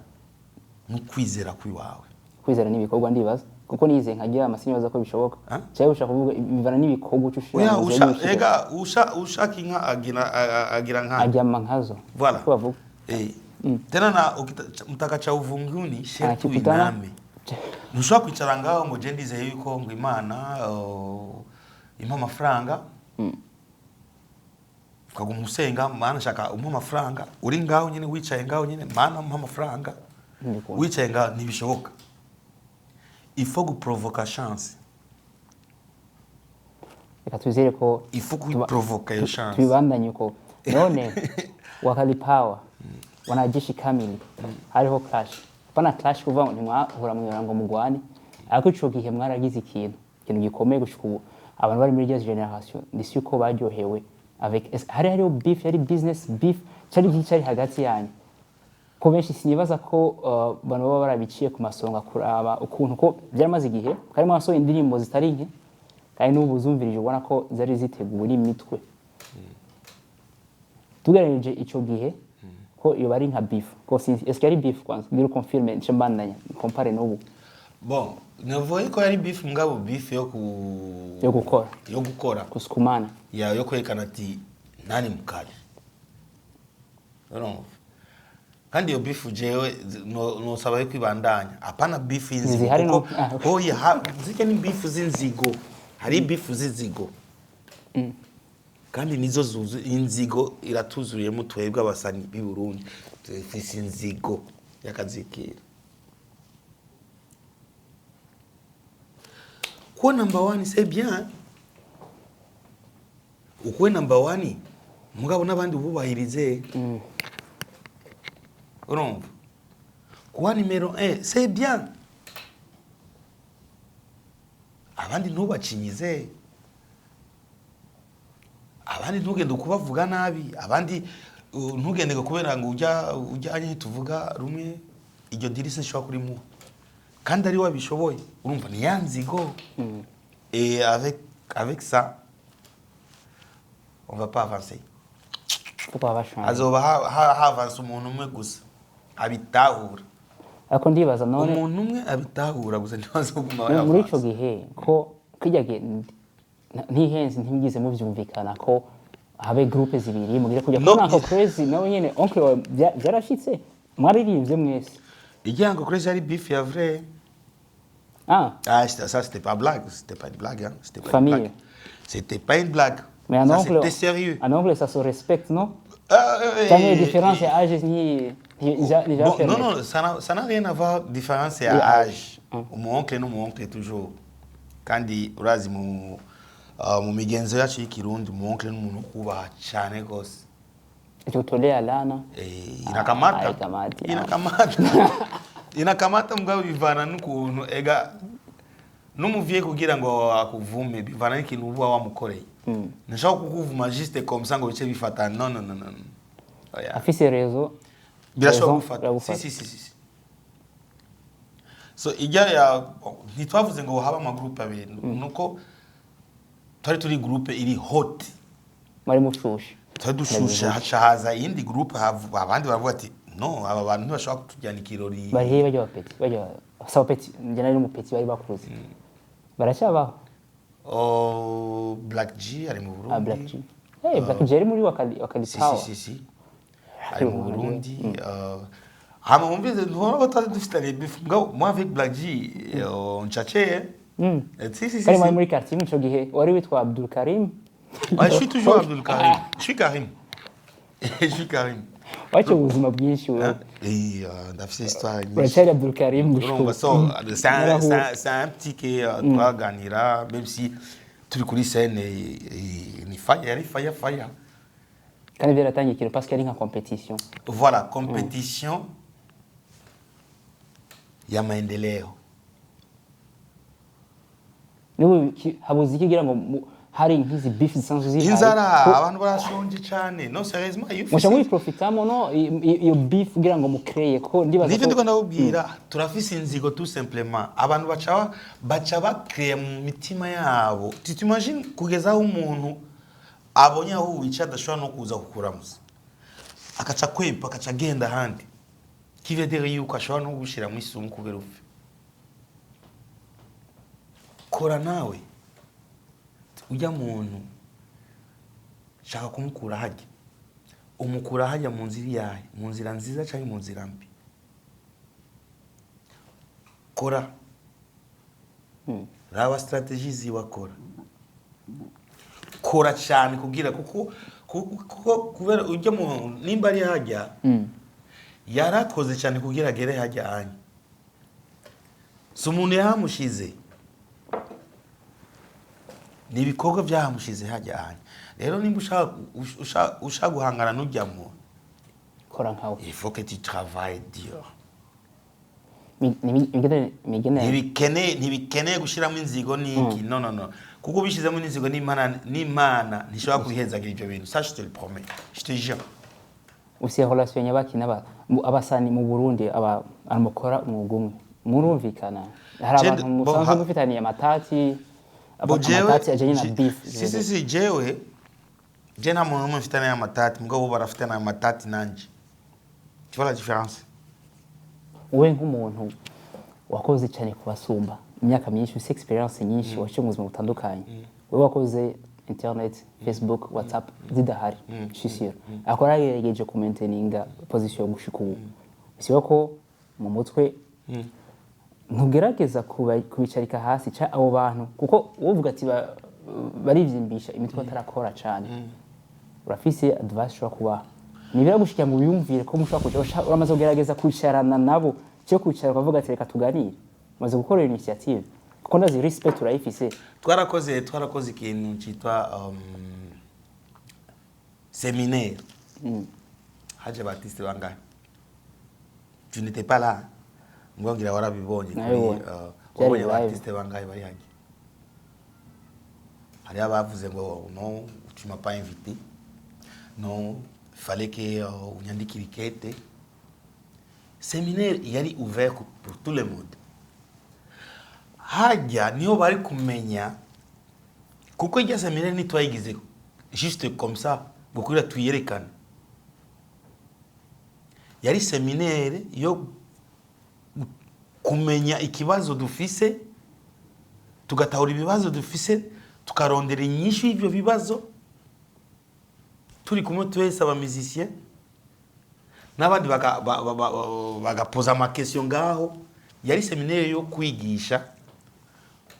no kwizera kwiwawe kwizera nibikorwa ndibaza kuko nize nkagira amasinyo baza ko bishoboka cyangwa ushaka kuvuga bivana nibikorwa ucushira ega ushaka inka agira nka ajyama nkazo voilà bavuga tena na mtaka cha uvunguni shetu iname ntushaka kwicara ngaho ngo je ndize yuko ngo Imana impa amafaranga ukaguma usenga Mana shaka umpa amafaranga uri ngaho nyine wicaye ngaho nyine Mana umpa amafaranga wicaye ngaho ntibishoboka il faut que provoquer chance reka twizere ko il faut que provoquer iyo chance tubandanye ko none wakali power wanajeshi kamili hariho clash pana clash kuva ngo ntimwahura mu mirango mugwane ariko ico gihe mwaragize ikintu gikomeye gushika ubu abantu bari muri iyo generation ndisi uko baryohewe avec hariho beef yari business beef cyari hagati yanyu ko benshi sinibaza ko bano baba barabiciye ku masonga kuraba ukuntu ko byaramaze igihe karimo asohoye indirimbo zitari nke kandi n'ubu zumvirije ubona ko zari ziteguye imitwe tugereje ico gihe ko iyo bari nka beef ko sinzi est-ce qu'il y a beef kwanza ngiro confirme nshambandanya compare n'ubu bon navuye ko yari beef mugabo beef yo gukora kusukumana yo kwerekana ati nani mukali urumva kandi iyo beef jewe no sabaye kwibandanya apana beef inzigo kuko oya zike ni beef zinzigo hari beef zizigo kandi nizo zuzu inzigo iratuzuriyemo twebwe abasani b'i Burundi twese inzigo yakazikira ko number 1 c'est bien ukwe number 1 mugabo nabandi ububahirize urumva kuba numero 1 c'est bien abandi ntubacinyize abandi ntugende kubavuga nabi abandi ntugende kubera ngo ujyanye tuvuga rumwe iryo dirise shwa kuri mu kandi ari wabishoboye urumva ni yanzigo et avec ça on va pas avancer pourquoi va changer azoba avance umuntu umwe gusa abitahura ako ndibaza none umuntu umwe abitahura gusa ntibazoguma muri ico gihe ko kijyage ntihenze ntigize mu byumvikana ko habe groupe zibiri mugira kujya ko nako crazy nawe nyene oncle byarashitse mwaririmbye mwese igiango crazy ari beef ya vrai ça c'était pas blague c'était pas une blague hein c'était pas une blague c'était pas une blague mais un oncle c'était sérieux un oncle ça se respecte non la différence d'âge ni non ça n'a rien à voir différence d'âge mon oncle non mon oncle toujours kandi urazi mu migenzo yacu y'ikirundi mu oncle n'umuntu kubaha cyane gose icyo tolea lana inakamata mugabo bivana n'ukuntu ega n'umuvye kugira ngo akuvume bivana n'ikintu uba wamukoreye nashaka kukuvuma juste comme ça ngo bice bifata non afise rezo birashobora gufata si so ijya ya ntitwavuze ngo haba ama groupe abiri nuko turi groupe iri hot mari mushushe dushushe haza indi groupe abandi baravuga ati no aba bantu ntibashobora kutujyana ikirori bari bajya basaba peti njye nari umupeti bari bakuze baracyabaho Black G ari mu Burundi Black G Black G ari muri wakaditawa si ari mu Burundi hama mumvize ntubona batari dufitanye beef moi avec Black G on cherchait si kari muri quartier mu cyo gihe wari witwa Abdul Karim je suis toujours Abdul Karim je suis Karim wacha ubuzima bwinshi wewe ndafise histoire nyinshi Abdul Karim c'est un petit que twaganira même si turi kuri scène ni fire kandi biratangiye kire parce qu'il y a une compétition voilà compétition ya maendeleo niwe habuze ikigira ngo hari nk'izi beef zisanzwe zihari inzara abantu barashonje cyane no sérieusement iyo musha muri profitamo no iyo beef kugira ngo mukreye ko ndibaza ko ndiko ndabubwira turafise inzigo tout simplement abantu baca bakreye mu mitima yabo tu t'imagines kugeza aho umuntu abonye aho wica adashobora no kuza kukuramuza akaca kwepa akaca genda handi kive dere yuko ashobora no gushira mu isumu kubera ufe kora nawe ujya muntu shaka kumukura hajya umukura hajya mu nzira yahe mu nzira nziza cyangwa mu nzira mbi kora raba strategies ziwakora kora cyane kugira kuko kubera ujya mu nimba ari hajya yarakoze cyane kugira agere hajya hanya so umuntu yamushize ni ibikorwa byahamushize hajya hanya rero nimba ushaka guhangana n'ujyamo kora nkawe il faut que tu travailles dur ntibikeneye gushyiramo inzigo n'iki no kuko ubishyizemo n'inzigo n'imana ntishobora kubihezagira ibyo bintu ça je te le promets je te jure. usiye relation nyabaki abasani mu Burundi abamukora umwuga umwe murumvikana hari abantu musanzwe mufitaniye amatati amatati ajanye na beef si jewe nta muntu umwe mfitaniye amatati mugabo barafitaniye amatati nanje tu vois la différence. Wowe nk'umuntu wakoze cyane kubasumba imyaka myinshi ufite experience nyinshi waciye mu buzima butandukanye wowe wakoze internet Facebook WhatsApp zidahari shisiro akora yegeje ku maintaininga position yo gushika ubu siyo ko mu mutwe ntugerageza kubicarika hasi ca abo bantu kuko uvuga ati barivyimbisha imitwe atarakora cyane urafise advice shobora kuba nibera gushikira mu biyumvire ko mushobora kuja uramaze kugerageza kwicarana nabo cyo kwicara ukavuga ati reka tuganire maze gukora initiative kuko ndazi respect urayifise. twarakoze ikintu cyitwa séminaire haje Baptiste bangahe tu n'étais pas là ngira warabibonye kuri Baptiste bangahe bari haje hari abavuze ngo non tu m'as pas invité non il fallait que unyandikire ikete. Séminaire yari ouvert pour tout le monde hajya niyo bari kumenya kuko ijya séminaire nitwayigize juste comme ça gukurira tuyerekana yari séminaire yo kumenya ikibazo dufise tugatahura ibibazo dufise tukarondera inyishu y'ibyo bibazo turi kumwe twese aba musicien n'abandi bagapoza amakestion ngaho yari séminaire yo kwigisha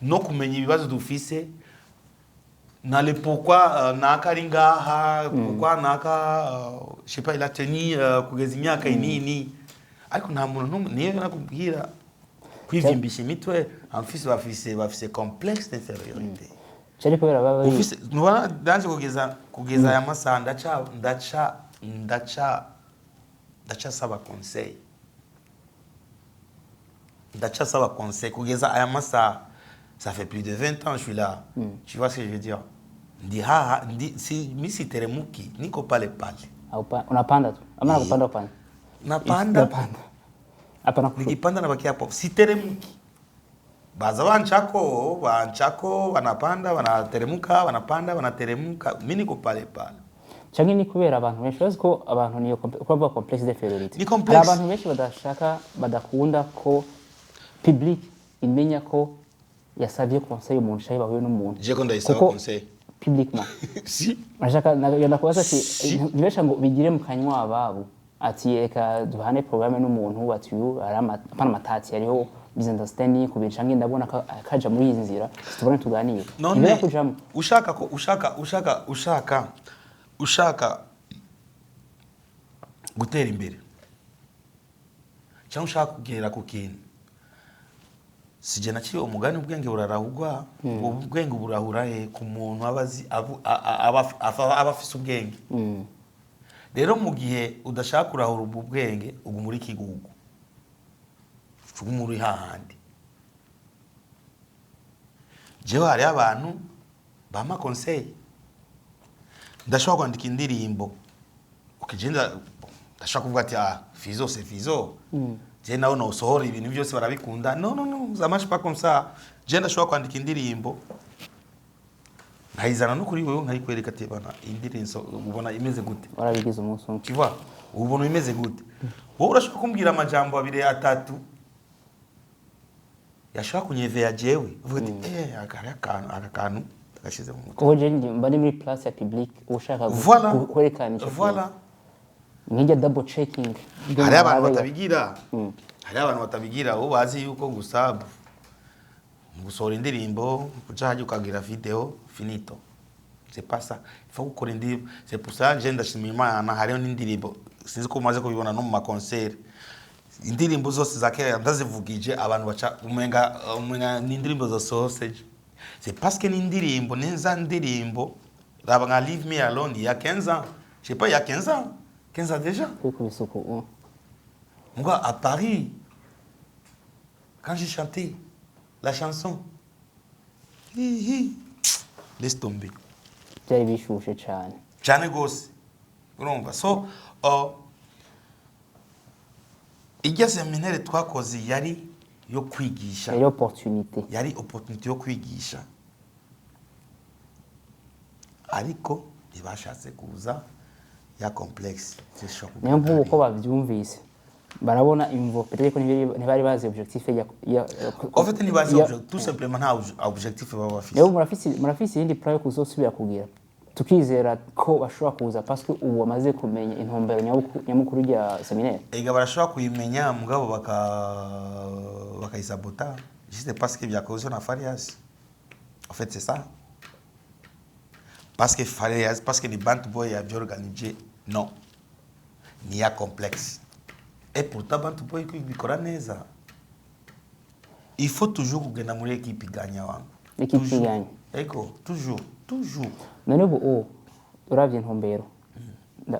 no kumenya ibibazo dufise na le pourquoi naka ari ngaha pourquoi naka je sais pas il a tenu kugeza imyaka inini ariko nta muntu niyo nakubwira kwivimbisha imitwe amfise bafise complexe d'infériorité cyari kubera baba ufise nubona danje kugeza aya masaha ndaca saba conseil kugeza aya masaha ça fait plus de 20 ans je suis là tu vois ce que je veux dire si teremuki niko pale unapanda tu ama nakupanda napanda hapana nikipanda nabaki hapo si teremuki baza banchako wanapanda wanateremuka wanapanda wanateremuka mimi niko pale cyangwa ni kubera abantu benshi bazi ko abantu niyo kuba complexe d'infériorité hari abantu benshi badakunda ko public imenya ko yasavye conseil umuntu shaye bahuye n'umuntu je ko ndayisaba conseil publiquement si ashaka nagenda kubaza ati nibesha ngo bigire mu kanywa ababo ati eka duhane programme n'umuntu ati apana matati yariho misunderstanding kubincange ndabona kaja muri izi nzira tubone tuganire nibera kujamo ushaka gutera imbere cyangwa ushaka kugera ku kintu sije naciye umugani ubwenge burarahugwa ubwenge burahura ku muntu abazi abafise ubwenge rero mu gihe udashaka kurahura ubwenge ugu muri kigugu muri hahandi jewe hari abantu bama conseil ndashaka kwandika indirimbo ukigenda ndashaka kuvuga ati Fizo c'est Fizo je nawe no usohora ibintu byose barabikunda no ça marche pas comme ça je ndashaka kwandika indirimbo nkayizana no kuri wewe nkayikwereka ati bana indirimbo ubona imeze gute warabigize umunsi tu vois ubona imeze gute wowe urashaka kumbwira amajambo abiri atatu yashaka kunyevera jewe uvuga ati akanu agashize mu mutwe ko je mba ni muri place ya public ushaka kwerekana icyo voilà nkijya double checking hari abantu batabigira ubu bazi yuko gusa gusohora indirimbo kuja haje ukagira video finito c'est pas ça il faut gukora indirimbo c'est pour ça je ndashimira Imana hariho n'indirimbo sinzi ko umaze kubibona no mu ma concert indirimbo zose za kera ndazivugije abantu baca umenga n'indirimbo zo sausage c'est parce que n'indirimbo neza ndirimbo raba nka Leave Me Alone il y a 15 ans je sais pas il y a 15 ans déjà kuko bisuko à Paris quand j'ai chanté la chanson, laisse tomber. byari bishushe cyane cyane gose urumva so ijya seminaire twakoze yari yo kwigisha, yari opportunité yari opportunité yo kwigisha, ariko ntibashatse kuza ya complexe. niyo mpamvu uko babyumvise barabona imvo peut-être ko ntibari bazi objectif ya en fait ntibazi tout simplement nta objectif baba bafise. rero murafise iyindi plan yo kuzosubira kugira tukizera ko bashobora kuza parce que ubu bamaze kumenya intumbero nyamukuru ya seminaire. Ega barashobora kuyimenya mugabo bakayisabota juste parce que byakozwe na Farias. En fait c'est ça. Parce que Farias, parce que ni Bantu Boy a bien organisé, non. Ni ya complexe. Et pourtant Bantu Boy bikora neza. Il faut toujours kugenda muri équipe iganya wangu. Équipe iganya. Ego, toujours. None ubu uravye intumbero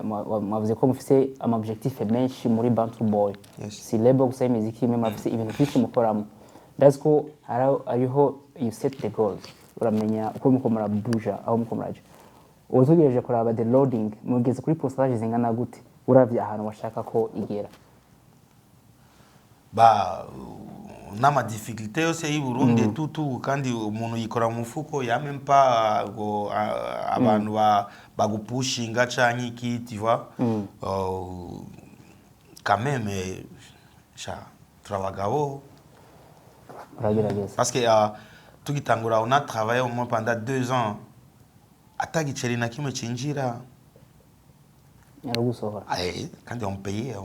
mwavuze ko mufise ama objectif menshi muri Bantu Boy. Si label gusa imiziki imwe mufise ibintu byinshi mukoramo. That's ko ariho you set the goals. Uramenya uko muko murabuja aho muko muraje. Utugereje kuraba the loading mugeze kuri pourcentage zingana gute uravye ahantu washaka ko igera. Ba nama difficulté yose y'i Burundi tout kandi umuntu yikora mu mufuko ya même pas go abantu bagupushinga canke iki tu vois quand même travagabo parce que tugitangura on a travaillé au moins pendant 2 ans atagiceri na kimwe cinjira yarugusohora kandi on payait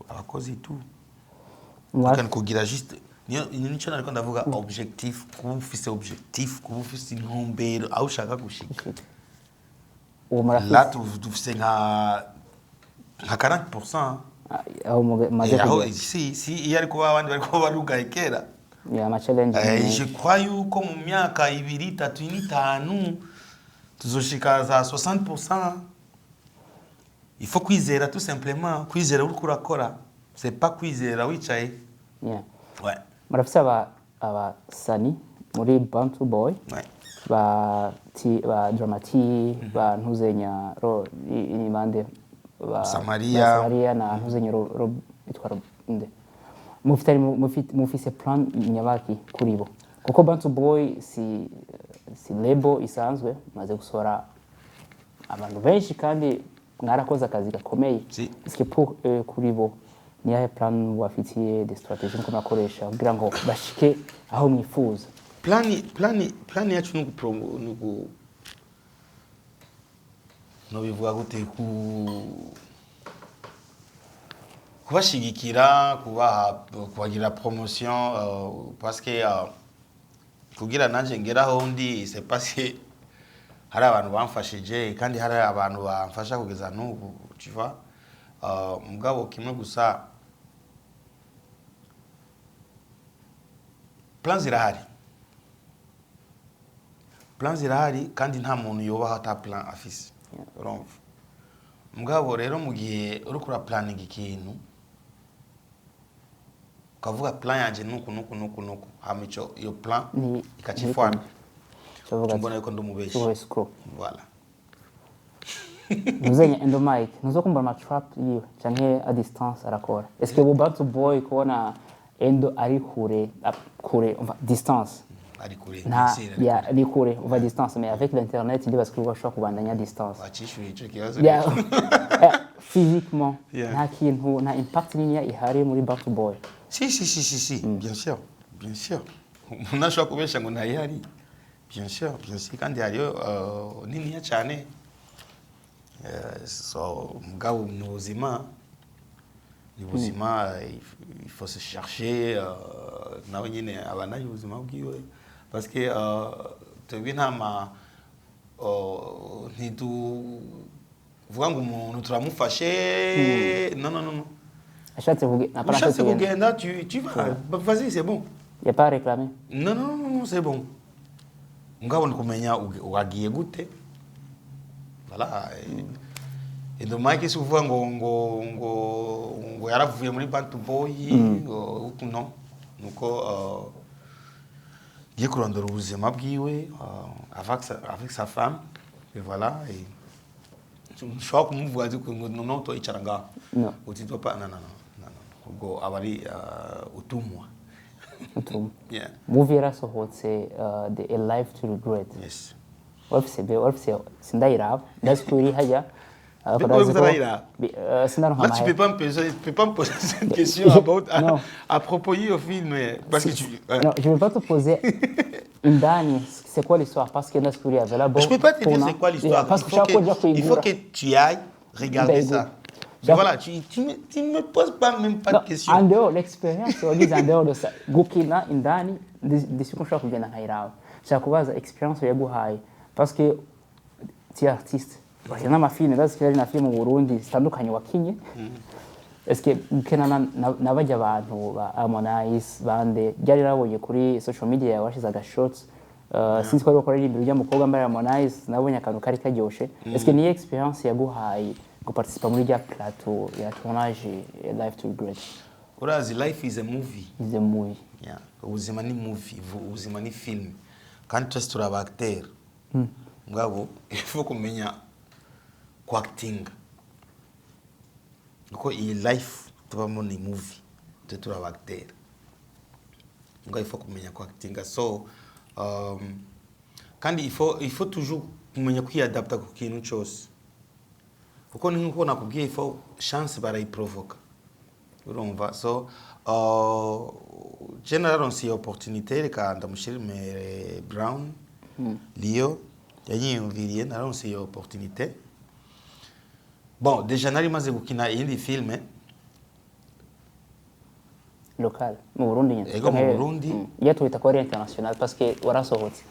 abakozi tout kandi kugira juste nico nariko ndavuga objectif kuba ufise objectif kuba ufise intumbero aho ushaka gushika là dufise nka 40% aho si iyo ariko abandi bariko barugaye kera ma challenge je crois yuko mu myaka 2, 3, 5 tuzoshika za 60%. Il faut kwizera tout simplement, kwizera uriko urakora, c'est pas kwizera wicaye. Yeah. Ouais. Murafise aba Sani muri Bantu Boy. Ouais. Ba Dramati, ba Ntuzenya ni bande ba Samaria na Ntuzenya itwara inde. Mufise plan nyabaki kuri bo. Kuko Bantu Boy si label isanzwe maze gusora abantu benshi kandi mwarakoze akazi gakomeye. Iske kuri bo ni yahe plan wafitiye de strategie ko nakoresha kugira ngo bashike aho mwifuza? Plan yacu nugu no bivuga gute kubashigikira kubagira promotion parce que kugira nanje ngeraho ndi c'est parce que hari abantu bamfashije kandi hari abantu bamfasha kugeza n'ubu tu vois mugabo kimwe gusa plan zirahari kandi nta muntu yobaho ata plan afise urumva mugabo rero mu gihe uri kura planning ikintu ukavuga plan yanje nuku hamico iyo plan ikachifana mbona yuko ndumubeshi voilà Muzenya endo mic nuzokumva ama trap yiwe canke a distance arakora est-ce que Bantu Boy kubona endo ari kure umva distance ari kure ya ari kure umva distance mais avec l'internet ndi baskuru bashobora kubandanya distance bacishwe ico kibazo physiquement nta kintu nta impact nini ihari muri Bantu Boy. Si bien sûr unashobora kubesha ngo ntayihari bien sûr kandi hariyo nini cyane so mugabo n'ubuzima il faut se chercher nawe nyine abanaye ubuzima bwiwe parce que twebwe ntama ntiduvuga ngo umuntu turamufashe non ashatse kugenda tu vas vas-y c'est bon y a pas à réclamer non c'est bon mugabo ni kumenya wagiye gute voilà et donc Mike si uvuga ngo yaravuye muri Bantu Boy uko non nuko giye kurondora ubuzima bwiwe avec sa femme et voilà et je crois que mvuga ko non to icaranga non utitwa pa non ubwo abari utumwa yeah movie yarasohotse the A Life to Regret yes wafise sindayiraba ndazikuri hajya Là, tu peux pas me poser cette question à propos du film. Parce que non, je ne vais pas te poser une dernière. C'est quoi l'histoire? Parce que dans ce qu'il y avait là-bas. Je ne peux pas te dire c'est quoi l'histoire. Il faut que tu ailles regarder ça. Mais voilà, tu ne me poses pas même pas de questions. En dehors, l'expérience, on dit en dehors de ça. Gukina, une dernière, des circonstances bien à Haïra. C'est à cause de l'expérience que j'ai parce que tu es artiste. Parce que dans ma film, dans ce qu'il y a une film au Burundi, c'est un truc wakinye. Est-ce que gukina n'abajya abantu ba Harmonize bande byari rabonye kuri social media washizaga shots sinzi ko bakora ibintu bijya mukobwa mbere Harmonize nabonye akantu kari karyoshe. Est-ce que ni experience yaguhaye go participer muri ya plateau ya tournage Life to Regret? Urazi life is a movie. Is a movie. Yeah. Ubuzima ni movie, ubuzima ni film. Quand tu es sur acteur. Ngabo il faut kumenya acting donc il life tubamo ni movie tutura acteur donc il faut kumenya acting so kandi il faut toujours kumenya kwiadapta ku kintu cyose kuko ni nko nakubwiye il faut chance barayiprovoka urumva so general si opportunité reka ndamushimire Brown Leo yanyiyumviriye naronse iyo opportunité. Bon, déjà nari maze gukina indi film local mu Burundi nyine. Ego mu Burundi. Yatwita ko ari international parce que warasohotse.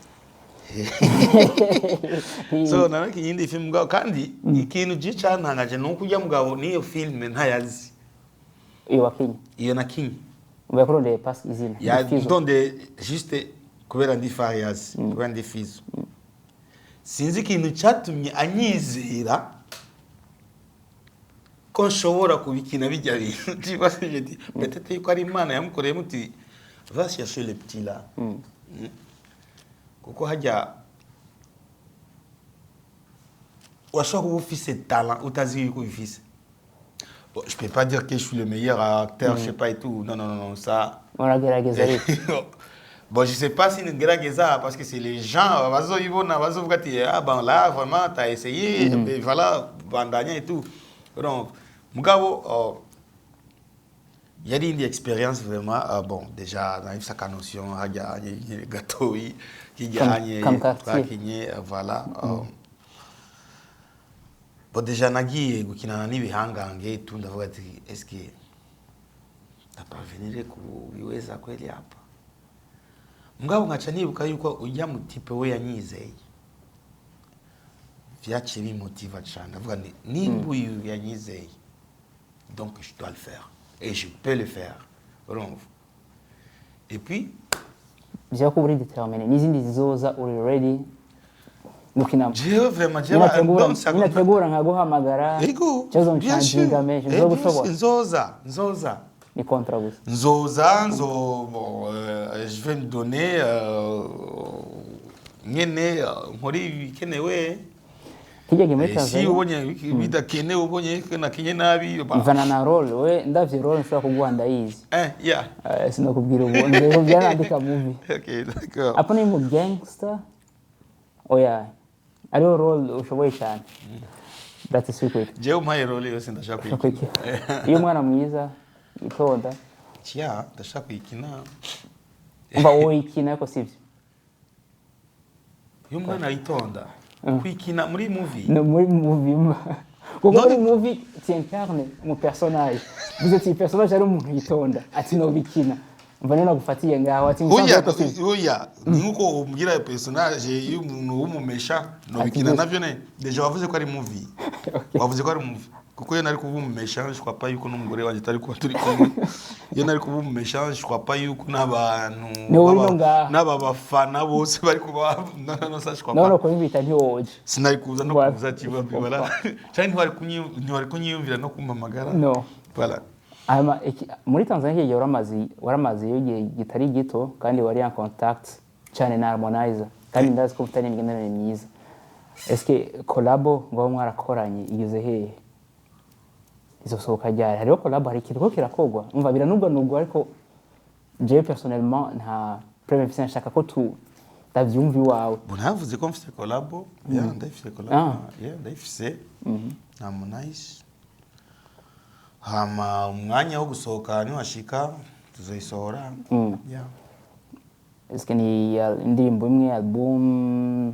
So naraki indi film mugabo kandi ikintu gicantangaje nuko ujya mugabo niyo film ntayazi. Iyo wakinye. Iyo nakinye. Ubakorode pass izina. Ya ndonde juste kubera ndi Farias, kubera ndi Fizo. Sinzi ikintu cyatumye anyizera ko nshobora kubikina bijya bintu tibasije dit peut-être yuko ari Imana yamukoreye muti va chercher le petit là kuko hajya washaka kuba ufise talent utazi yuko ufise. Bon, je peux pas dire que je suis le meilleur acteur, je sais pas et tout. Non, ça. On a gerageza rero. Bon, je sais pas si nous gerageza parce que c'est les gens bazo ibona bazo vuga ati ah ben là vraiment tu as essayé et voilà bandanya et tout. Donc mugabo yari une expérience vraiment bon déjà dans sa notion haja gâteau qui gagne twakinye voilà. Bon déjà nagiye gukina n'ibihangange tu ndavuga ati est-ce que ta parvenir kubiweza kweli hapa mugabo ngaca nibuka yuko ujya mu type we yanyizeye vyaciye bimotiva cyane ndavuga nimba uyu yanyizeye donc je dois le faire et je peux le faire et puis bya ko buri determine n'izindi zizoza uri ready gukina je vraiment ninategura nkaguhamagara cyazo nchanginga meje nzo gushobora nzoza ni contrat gusa nzoza je vais me donner nyene nkori bikenewe kijye muri Tanzania si ubonye bidakene ubonye na kinye nabi ivana na role we ndavye role nshobora kugwanda yizi yeah sinakubwira ubone rero byarandika movie okay d'accord apo ni mu gangster oya ariyo role ushoboye cyane that is secret je umpaye role yose ndashaka kuyikina iyo mwana mwiza itonda tia ndashaka kuyikina umva wowe ikina ko sivyo iyo mwana itonda kwikina muri movie no muri movie kuko muri movie tu incarnes mon personnage vous êtes un personnage ari umuntu yitonda ati no bikina umva none gufatiye ngaho ati oya nuko umbwira personnage y'umuntu w'umumesha no bikina navyo ne deja wavuze ko ari movie wavuze ko ari movie kuko iyo nari kuba umumeshange je crois pas yuko n'umugore wanjye tari kuba turi kumwe iyo nari kuba umumeshange je crois pas yuko n'aba bafana bose bari kuba no ça je crois pas no kumbita ntiwoje sinari kuza no kuza kiba bibara cyane ntwari kunyiyumvira no kumpamagara no voilà muri Tanzania igihe waramaze igihe gitari gito kandi wari en contact cyane na Harmonizer kandi ndazi ko ufitanye imigenderanire myiza eske collabo ngo mwarakoranye igeze hehe izosohoka ryari hariho collabo hari ikintu ko kirakogwa umva biranubwa ariko je personnellement nta première nshaka ko ndavyumva iwawe bonavuze ko mfite collabo ndayifite collabo ndayifise Harmonize hama umwanya wo gusohoka niwashika tuzoyisohora eske ni indirimbo imwe album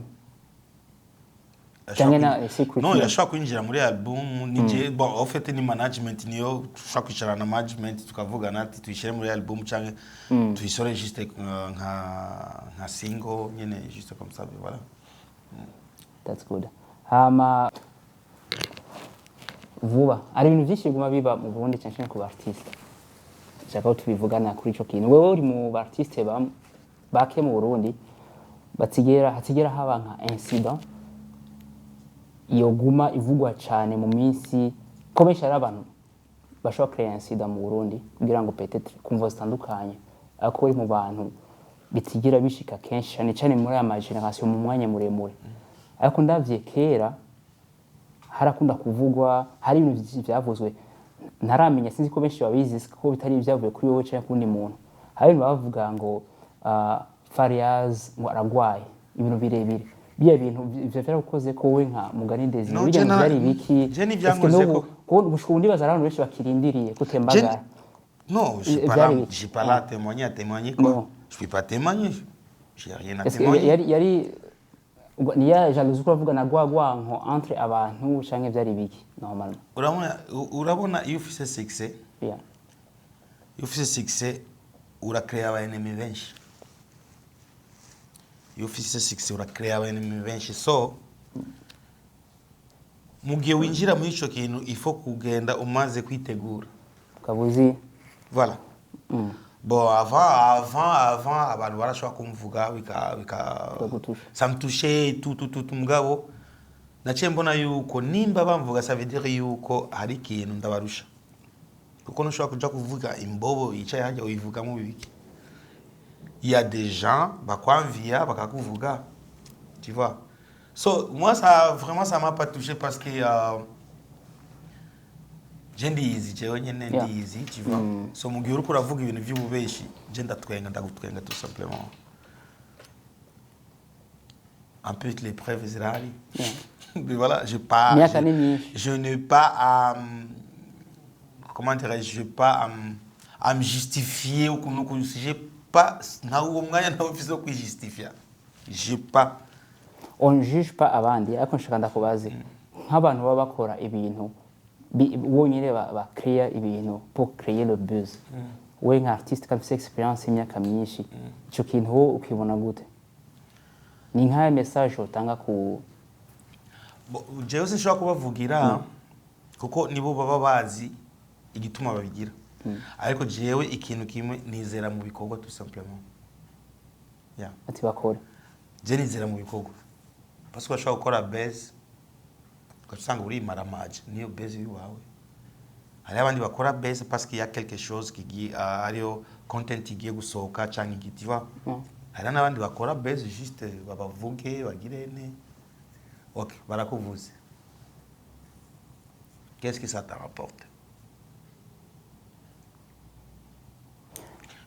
non yashaka kwinjira muri album nije bon en fait ni management niyo tushaka kwicara na management tukavugana ati tuyishyire muri album cyangwa tuyisore juste nka single nyene juste comme ça voilà that's good hama vuba ari ibintu byinshi biguma biba mu Burundi cyane ku artiste cyaka tubivugana kuri ico kintu wewe uri mu artiste bake mu Burundi hatigera haba nka incident iyo guma ivugwa cyane mu minsi ko benshi ari abantu bashobora créer incident mu Burundi kugira ngo peut-être kumva zitandukanye ako uri mu bantu bitigira bishika kenshi cyane muri ama generation mu mwanya muremure ariko ndavye kera harakunda kuvugwa hari ibintu byavuzwe ntaramenya sinzi ko benshi babizi ko bitari byavuye kuri wowe cyangwa kundi muntu hari ibintu bavuga ngo Fariaz aragwaye ibintu birebire biya bintu ivyo vyarakoze ko we nka mugani ndezi bijya byari biki je ni byangoze ko bushundi bazarano benshi bakirindiriye kutembagara non je pas là témoigner quoi je peux pas témoigner j'ai rien à témoigner yari ni ya jalousie ko bavuga na gwagwanko entre abantu canke byari biki normalement urabona iyo ufise succès iyo ufise succès urakrea abaenemy benshi iyo ufise succès urakrea abaenemy benshi so mugiye winjira muri ico kintu ifo kugenda umaze kwitegura kabuzi voilà bon avant abantu barashobora kumvuga ça me touchait tout mugabo naciye mbona yuko nimba bamvuga ça veut dire yuko hari ikintu ndabarusha kuko ntushobora kuja kuvuga imbobo yicaye hajya uyivuga mu bibiki il y a des gens bakwanvia bakakuvuga tu vois so moi ça vraiment ça m'a pas touché parce que je ndizi jewe nyene ndizi tu vois so mu gihe uriko uravuga ibintu by'ububeshi je ndagutwenga tout simplement un peu les preuves zirahari mais voilà je n'ai pas comment dirais-je pas à me justifier ou comme j'ai pas na uwo mwanya na office yo kwijustifier j'ai pas on juge pas abandi ariko nshaka ndakubaze nk'abantu baba bakora ibintu wonyine ba créer ibintu pour créer le buzz we nka artiste kandi experience imyaka myinshi ico kintu wo ukibona gute ni nka message utanga ku jewe sinshobora kubavugira kuko nibo baba bazi igituma babigira ariko jewe ikintu kimwe nizera mu bikorwa tout simplement ati bakora je nizera mu bikorwa parce que bashobora gukora buzz ugasanga uri maramaje niyo buzz yiwawe hari abandi bakora buzz parce qu'il y a quelque chose qui ariyo content igiye gusohoka cyangwa igitiva hari n'abandi bakora buzz juste babavuge bagire ne okay barakuvuze qu'est-ce que ça te rapporte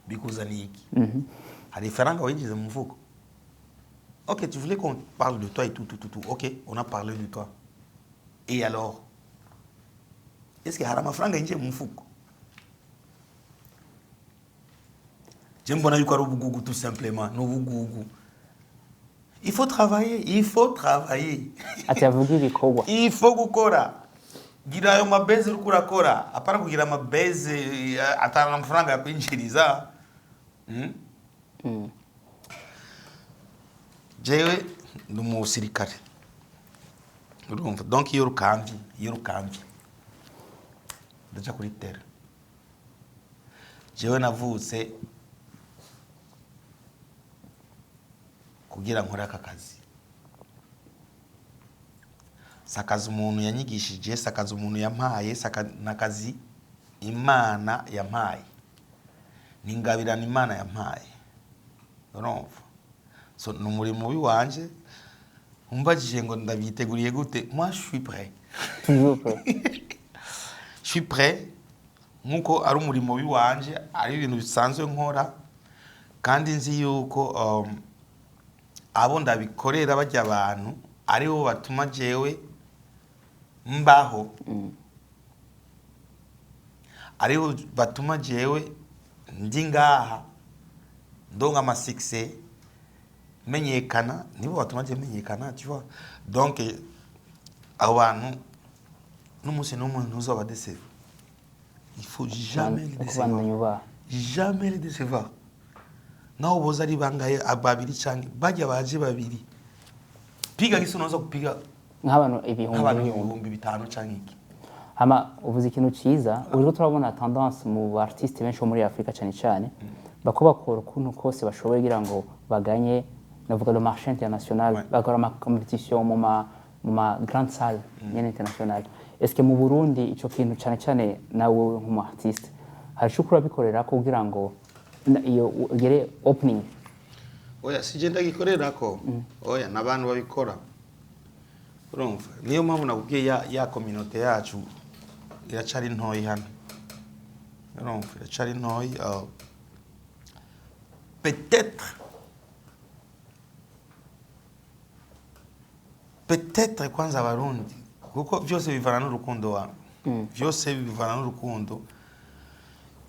bikuzani iki hari faranga wagize mu mfuko ok tu voulais qu'on parle de toi et tout ok on a parlé de toi et alors est-ce que hari amafaranga yinjiye mu mfuko je mbona yuko ari ubugugu tout simplement n'ubugugu il faut travailler ati avuga ibikorwa il faut gukora gira ayo mabeze uri kurakora apana kugira mabeze atanga amafaranga ya kwinjiriza jewe ndi umusirikare urumva donc iyo rukambi ndaja kuri terre jewe navutse kugira nkore aka kazi sakaza umuntu yanyigishije sakaza umuntu yampaye nakazi imana yampaye ningabirana imana yampaye urumva so numurimo wiwanje umbajije ngo ndabyiteguriye gute moi je suis prêt je suis prêt nkuko ari umurimo wiwanje ari ibintu bisanzwe nkora kandi nzi yuko abo ndabikorera bajya abantu aribo batuma jewe mbaho aribo batuma jewe ndi ngaha ndonga ama succès menyekana nibo batuma jewe menyekana tu vois donc abo bantu n'umunsi n'umwe ntuzaba décevoir il faut jamais les décevoir jamais les décevoir naho boza ari bangaye babiri cyane bajya baje babiri piga gisunoza kupiga nk'abantu ibihumbi bitanu cyangwa iki hama uvuze ikintu cyiza uriko turabona tendance mu artiste benshi bo muri Afrika cyane cyane bakora ukuntu kose bashoboye kugira ngo baganye navuga le marché international bakora ama competition mu ma grande salle international est-ce que mu Burundi ico kintu cyane cyane nawe nk'umu artiste hari shukura bikorera ko kugira ngo iyo ugere opening oya sije gikorera ko oya nabantu babikora urumva niyo mpamvu nakubwiye ya communauté yacu iracari ntoyi hano urumva iracari ntoyi peut-être kwanza abarundi kuko byose bivana n'urukundo wa byose bivana n'urukundo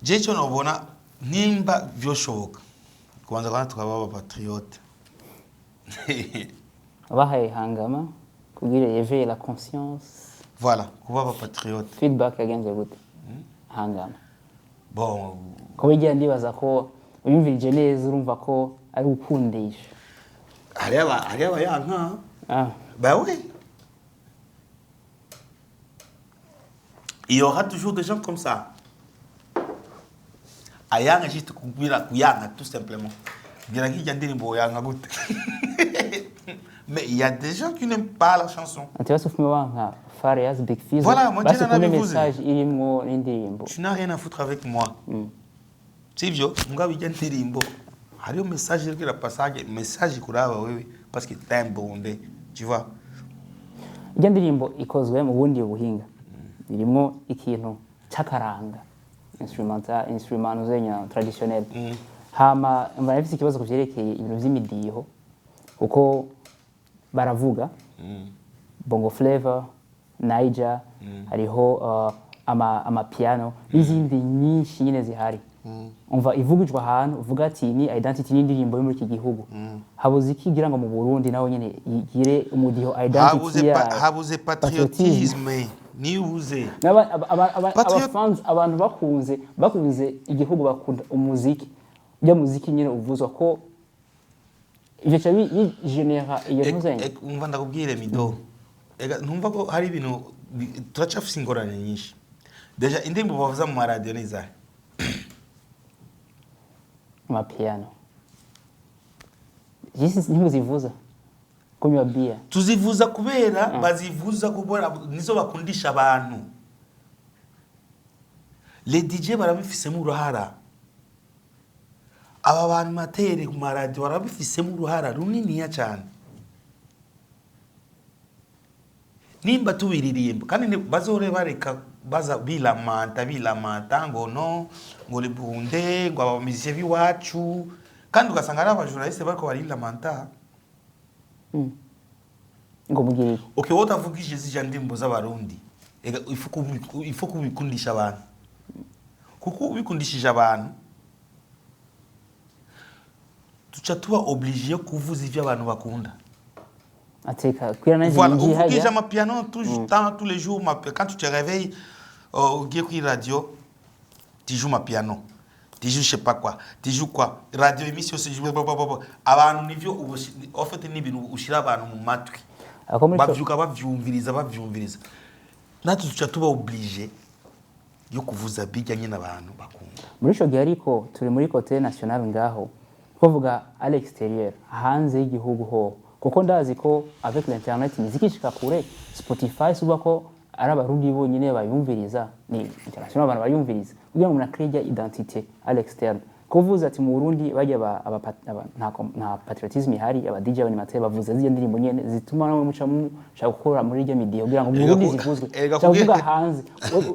je cyo nobona nimba vyoshoboka kubanza kwana tukaba aba patriote abahaye hangama kugira éveiller la conscience voilà kuba aba patriote feedback yagenze gute hangama bon ko bigiye ndibaza ko uyumvirije neza urumva ko ari ukundisha hari aba yanka bah oui il y aura toujours des gens comme ça ayanga juste kubira kuyanga tout simplement bien nk'ijya ndirimbo yanga gute mais il y a des gens qui n'aiment pas la chanson ati basufuma banka Farias Big Fizzo voilà moi j'ai un message irimo n'indirimbo tu n'as rien à foutre avec moi sivyo ngabe ijya ndirimbo hariyo message iri la passage message kuraba wewe parce que t'es bonde tu vois ijya ndirimbo ikozwe mu bundi buhinga irimo ikintu cyakaranga instrument zenya traditionnel hama mbarafise ikibazo kuvyerekeye ibintu vy'imidiho uko baravuga bongo flavor Niger hariho ama piano n'izindi nyinshi nyine zihari umva ivugijwe ahantu uvuga ati ni identity n'indirimbo yo muri iki gihugu habuze ikigira ngo mu Burundi naho nyene yigire umudiho identity ya habuze patriotisme niuze abafans abantu bakunze igihugu bakunda umuziki ujya muziki nyine uvuzwa ko ivyo cyo bigenera iyo ntuzanye umva ndakubwire mido ntumva ko hari ibintu turacafise ingorane nyinshi deja indirimbo bavuza mu radio n'izahe ma piano yisi ntimuzivuza kunywa bia tuzivuza kubera bazivuza kubora nizo bakundisha abantu les DJ barabifisemo uruhara aba bantu matere ku radio barabifisemo uruhara runini cyane nimba tubiririmba kandi bazore bareka baza bilamanta ngo no ngo libunde ngo abamiziye biwacu kandi ugasanga ari abajournaliste bariko barilamanta ngo mugire okay wowe utavugije zija ndimbo z'abarundi ifu kubikundisha abantu kuko ubikundishije abantu tuca tuba obligé kuvuza ivyo abantu bakunda ateka kwirana voilà uvugije ama piano tous les jours quand tu te réveilles ugiye kuri radio tu joues ma piano tu joues je sais pas quoi tu joues quoi radio émission se joue abantu nivyo en fait ni bintu ushira abantu mu matwi bavyuka bavyumviriza natwe tuca tuba obligé yo kuvuza bijya nyine abantu bakunda. Muri ico gihe ariko turi muri côté national ngaho kuvuga à l'extérieur hanze y'igihugu ho kuko ndazi ko avec l'internet muziki ishika kure Spotify suba ko ari abarundi bonyine bayumviriza ni international abantu bayumviriza kugira ngo umuntu akrege identité à l'externe kuvuza ati mu Burundi bajya nta patriotisme ihari aba DJ animateur bavuza zije ndirimbo nyene zituma namwe muca mushaka gukora muri iryo media kugira ngo mu Burundi zivuzwe cyangwa hanze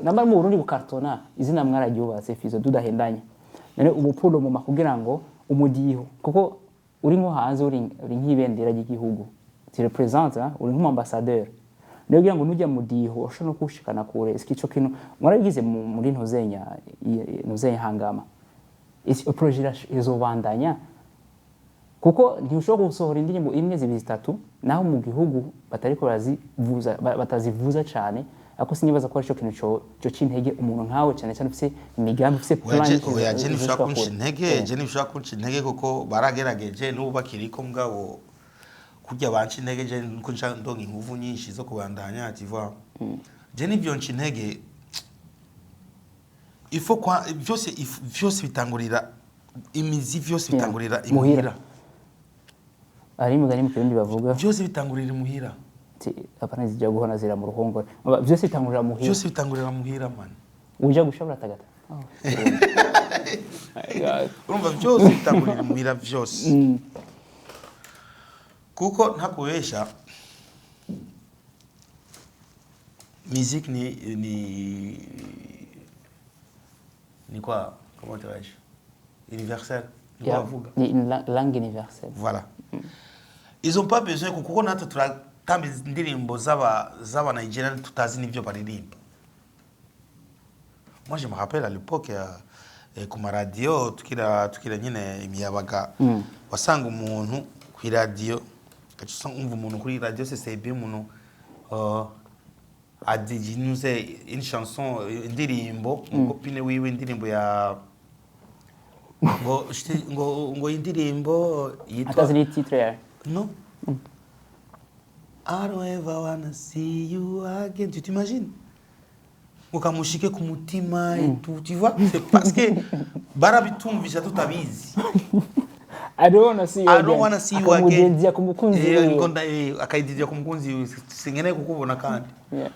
namba mu Burundi bukartona izina mwararyubatse Fizo dudahendanya none ubupfundo mu kugira ngo umudiho kuko uri nko hanze uri nk'ibendera ry'igihugu tu représente uri nk'ambassadeur niyo kugira ngo nujya mudiho ushobora no kushikana kure ico kintu mwaragize muri ntuzenya hangama isi projet izobandanya kuko ntiushobora gusohora indirimbo imwe zibiri zitatu naho mu gihugu batariko batazivuza cyane ako sinibaza ko ari cyo kintu cyo cintege umuntu nkawe cyane cyane ufite imigambi ufite plan oya je nishaka kunshi intege kuko baragerageje n'ubu bakiriko mugabo kujya banci intege je nko ndonga inkuvu nyinshi zo kubandanya ativa je nibyo nci intege ifo kwa vyose bitangurira imizi vyose bitangurira imuhira ari mugani mu kirundi bavuga vyose bitangurira imuhira apana zijya guhona zira mu ruhongore byose bitangurira muhira byose bitangurira muhira man uja gushabura tagata urumva byose bitangurira muhira byose kuko ntakubesha musique ni quoi comment dirais-je universel ni une langue universelle voilà ils ont pas besoin kuko natwe turatamba indirimbo z'aba Nigerian tutazi n'ivyo baririmba. Moi je me rappelle à l'époque ku radio tukira nyine imiyabaga wasanga umuntu ku radio umva umuntu kuri radio CCB umuntu a dit nous une chanson indirimbo copine wiwe indirimbo ya ngo indirimbo yitwa atazi ni titre ya non I don't ever wanna see you again. Tu t'imagines? Ukamushike ku mutima et tout, tu vois? C'est parce que barabitumvisha tutabizi. I don't wanna see you again. I don't wanna see you again. Akamugenzi kumukunzi. Akaidizia kumukunzi singene kukubona kandi. Yeah.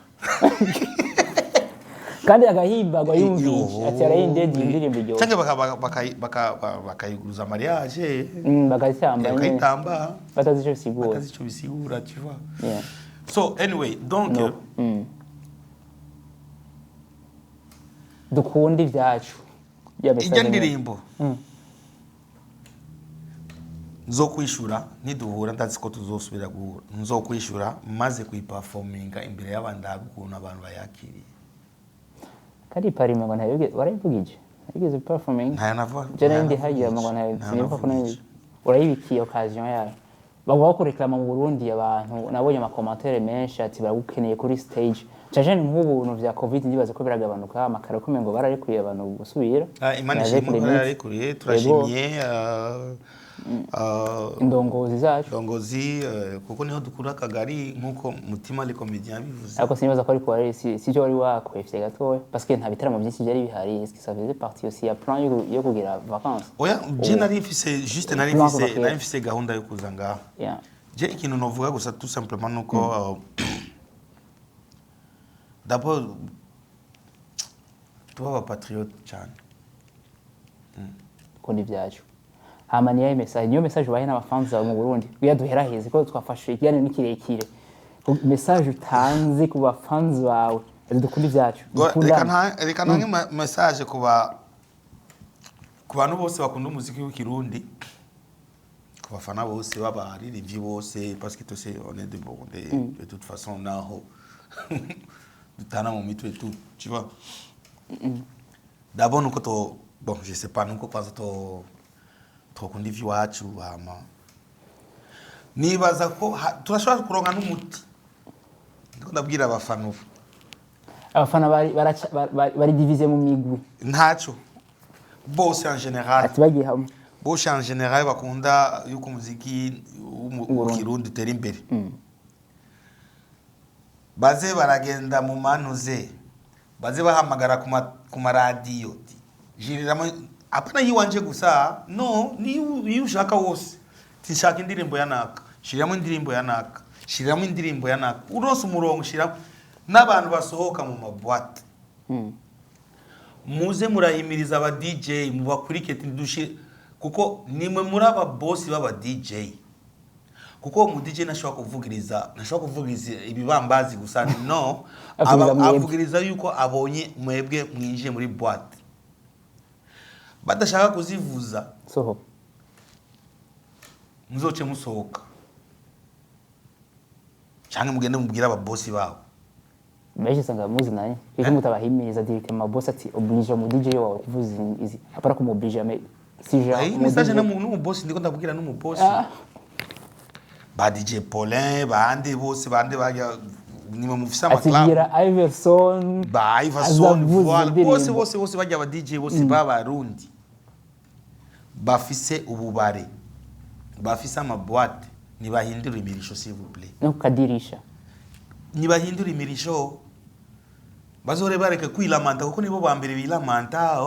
Kandi agahimba ngo yumvisha ati arayindedi indirimbo iryo. Cyangwa bakayiguza mariage. Bakayitamba. Batazico bisigura. Batazico bisigura, tu vois. Yeah. So anyway, donc dukunda ivyacu. Ijya ndirimbo. Nzokwishura niduhura ndazi ko tuzosubira guhura. Nzokwishura maze kuyiperforminga imbere y'abandagu kuntu abantu bayakiriye. Kari parima ngo ntayo warayivugije igeze performing nta nava je ndi hagiye ngo ntayo sinibuka ko nayo urayibikiye occasion yayo bagwa ko reklama mu Burundi abantu nabonye ama commentaire menshi ati baragukeneye kuri stage caje nk'ubuntu vya covid ndibaza ko biragabanuka amakara ko mengo bararekuye abantu gusubira imana ishimwe bararekuye turashimye indongozi zacu kuko niho dukura akagari nkuko mutima le comédien bivuze ariko sinibaza ko ariko wari si cyo wari wakwefye gatoya parce que nta bitaramo byinshi byari bihari est-ce que ça faisait partie aussi ya plan yo kugira vacances oya je narifise juste narifise gahunda yo kuza ngaha je ikintu novuga gusa tout simplement nuko d'abord tuba patriote cyane kundi byacu hama niyo message ubaye n'abafanzi mu Burundi kuya duhera heze ko twafashe igane n'ikirekire message utanze ku bafanzi bawe dukunda ivyacu reka ntange message ku bantu bose bakunda umuziki w'ikirundi ku bafana bose babaririmbyi bose parce que tous on est de Burundi de toute façon naho dutana mu mitwe tout tu vois d'abord nuko to bon je sais pas nuko kwanza to tokunda ivy'iwacu hama nibaza ko turashobora kuronka n'umuti ndiko ndabwira abafana bari divisé mu migwi ntaco bose en général ati bagiye hamwe bose en général bakunda yuko umuziki w'Ukirundi utera imbere baze baragenda mu manuze baze bahamagara ku maradiyo jiriramo apana yiwanje gusa no ni ushaka wose tinshaka indirimbo yanaka shiramo indirimbo yanaka shiramo indirimbo yanaka uronse umurongo shiramo n'abantu basohoka mu mabwate muze murahimiriza aba DJ mubakurike tindushi kuko nimwe muri aba boss baba DJ kuko mu DJ nashobora kuvugiriza ibibambazi gusa no avugiriza yuko abonye mwebwe mwinjiye muri boîte badashaka kuzivuza soho muzoce musohoka cyangwa mugende mubwira aba boss babo meje sanga muzi naye kiko mutabahimiriza dirike ma boss ati oblige mu DJ wawe kuvuza izi apara ku oblige mais si je message na mu boss ndiko ndabwira no mu boss ba DJ Paulin bande bose bande bajya nimwe mufisa amakla atigira Iverson voilà bose bajya ba DJ bose b'abarundi bafise ububare bafise amaboîte nibahindura imirisho s'il vous plaît no kadirisha nibahindura imirisho bazore bareke kwilamanta kuko nibo bambere bilamanta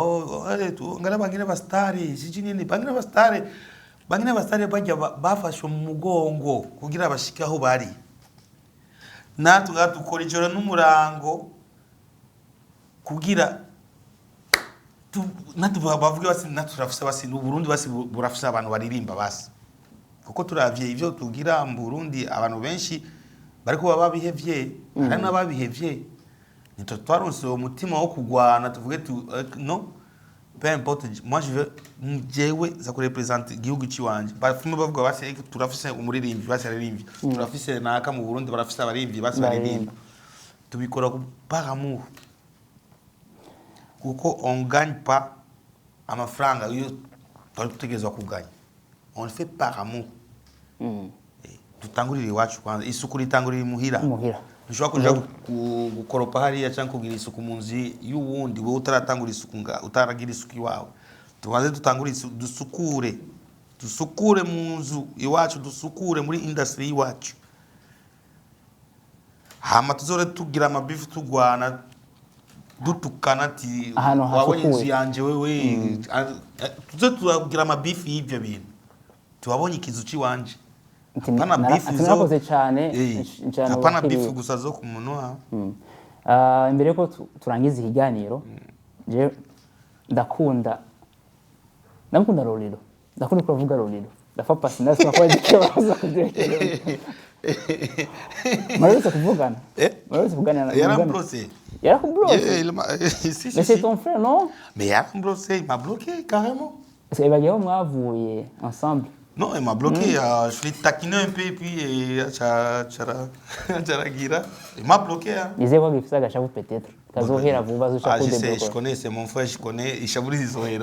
ngara bangire bastari sijinini bangire bastari bajya bafashwe mu mugongo kugira abashikaho bari natwe gatukora ijoro n'umurango kugira bavuge basi naturafisa basi Burundi basi burafisa abantu baririmba basi kuko turavye ivyo tugira mu Burundi abantu benshi bariko baba bihevye hari n'ababihevye nito twaronse umutima wo kugwana tuvuge no peu importe moi je veux jewe za kurepresenter igihugu ciwanje bafuma bavuga basi turafise umuririmbi basi aririmbi turafise naka mu Burundi barafise abarimbi basi baririmba tubikora par amour kuko on gagne pas amafaranga yo tutegerezwa kuganya on fait par amour tutangurira iwacu kwanza isuku ritangurira muhira nshobora kuja gukoropa hariya cyangwa kugira isuku mu nzi y'uwundi wowe utaratangura isuku utaragira isuku iwawe tubanze dutangure dusukure mu nzu iwacu dusukure muri industry iwacu hama tuzore tugira amabifu tugwana dutukana ati wabonye inzu yanje wewe tuze tugira amabifu y'ibyo bintu tubabonye ikizu ciwanje Pana bifu zo cyane hapana bifu gusa zo ku munwa imbere ko turangiza ikiganiro je ndakunda Lolilo ndakunda kuvuga Lolilo ndafa pasi ndasi nakora ikibazo Marose kuvugana Marose kuvugana yarambrose mais c'est ton frère non mais yarambrose il m'a bloqué carrément c'est bagiye mwavuye ensemble. Non, il m'a bloqué. Je l'ai taquiné un peu et puis il m'a bloqué. Il disait qu'il faisait gâcher peut-être. Je sais, je connais, c'est mon frère, je connais. Il chabouille les oreilles.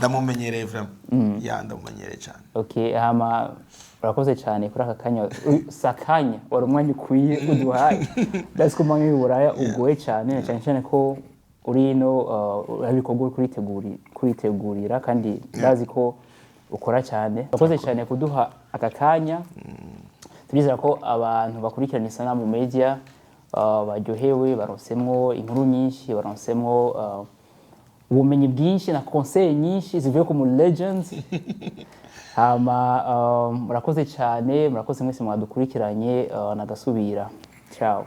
Dans mon manière, vraiment. Il y a dans mon manière. Ok, urakoze cyane kuri aka kanya sakanya wari umwanya ukwiye uduhaye ndazi ko mwanyu y'uburaya ugoye cyane cyane ko uri no urabikogura kuritegurira kandi ndazi ko ukora cyane urakoze cyane kuduha aka kanya turizera ko abantu bakurikirana Isanamu Media baryohewe baronsemwo inkuru nyinshi baronsemwo ubumenyi bwinshi na conseil nyinshi zivuye ku mu legends murakoze cyane murakoze mwese mwadukurikiranye nagasubira ciao.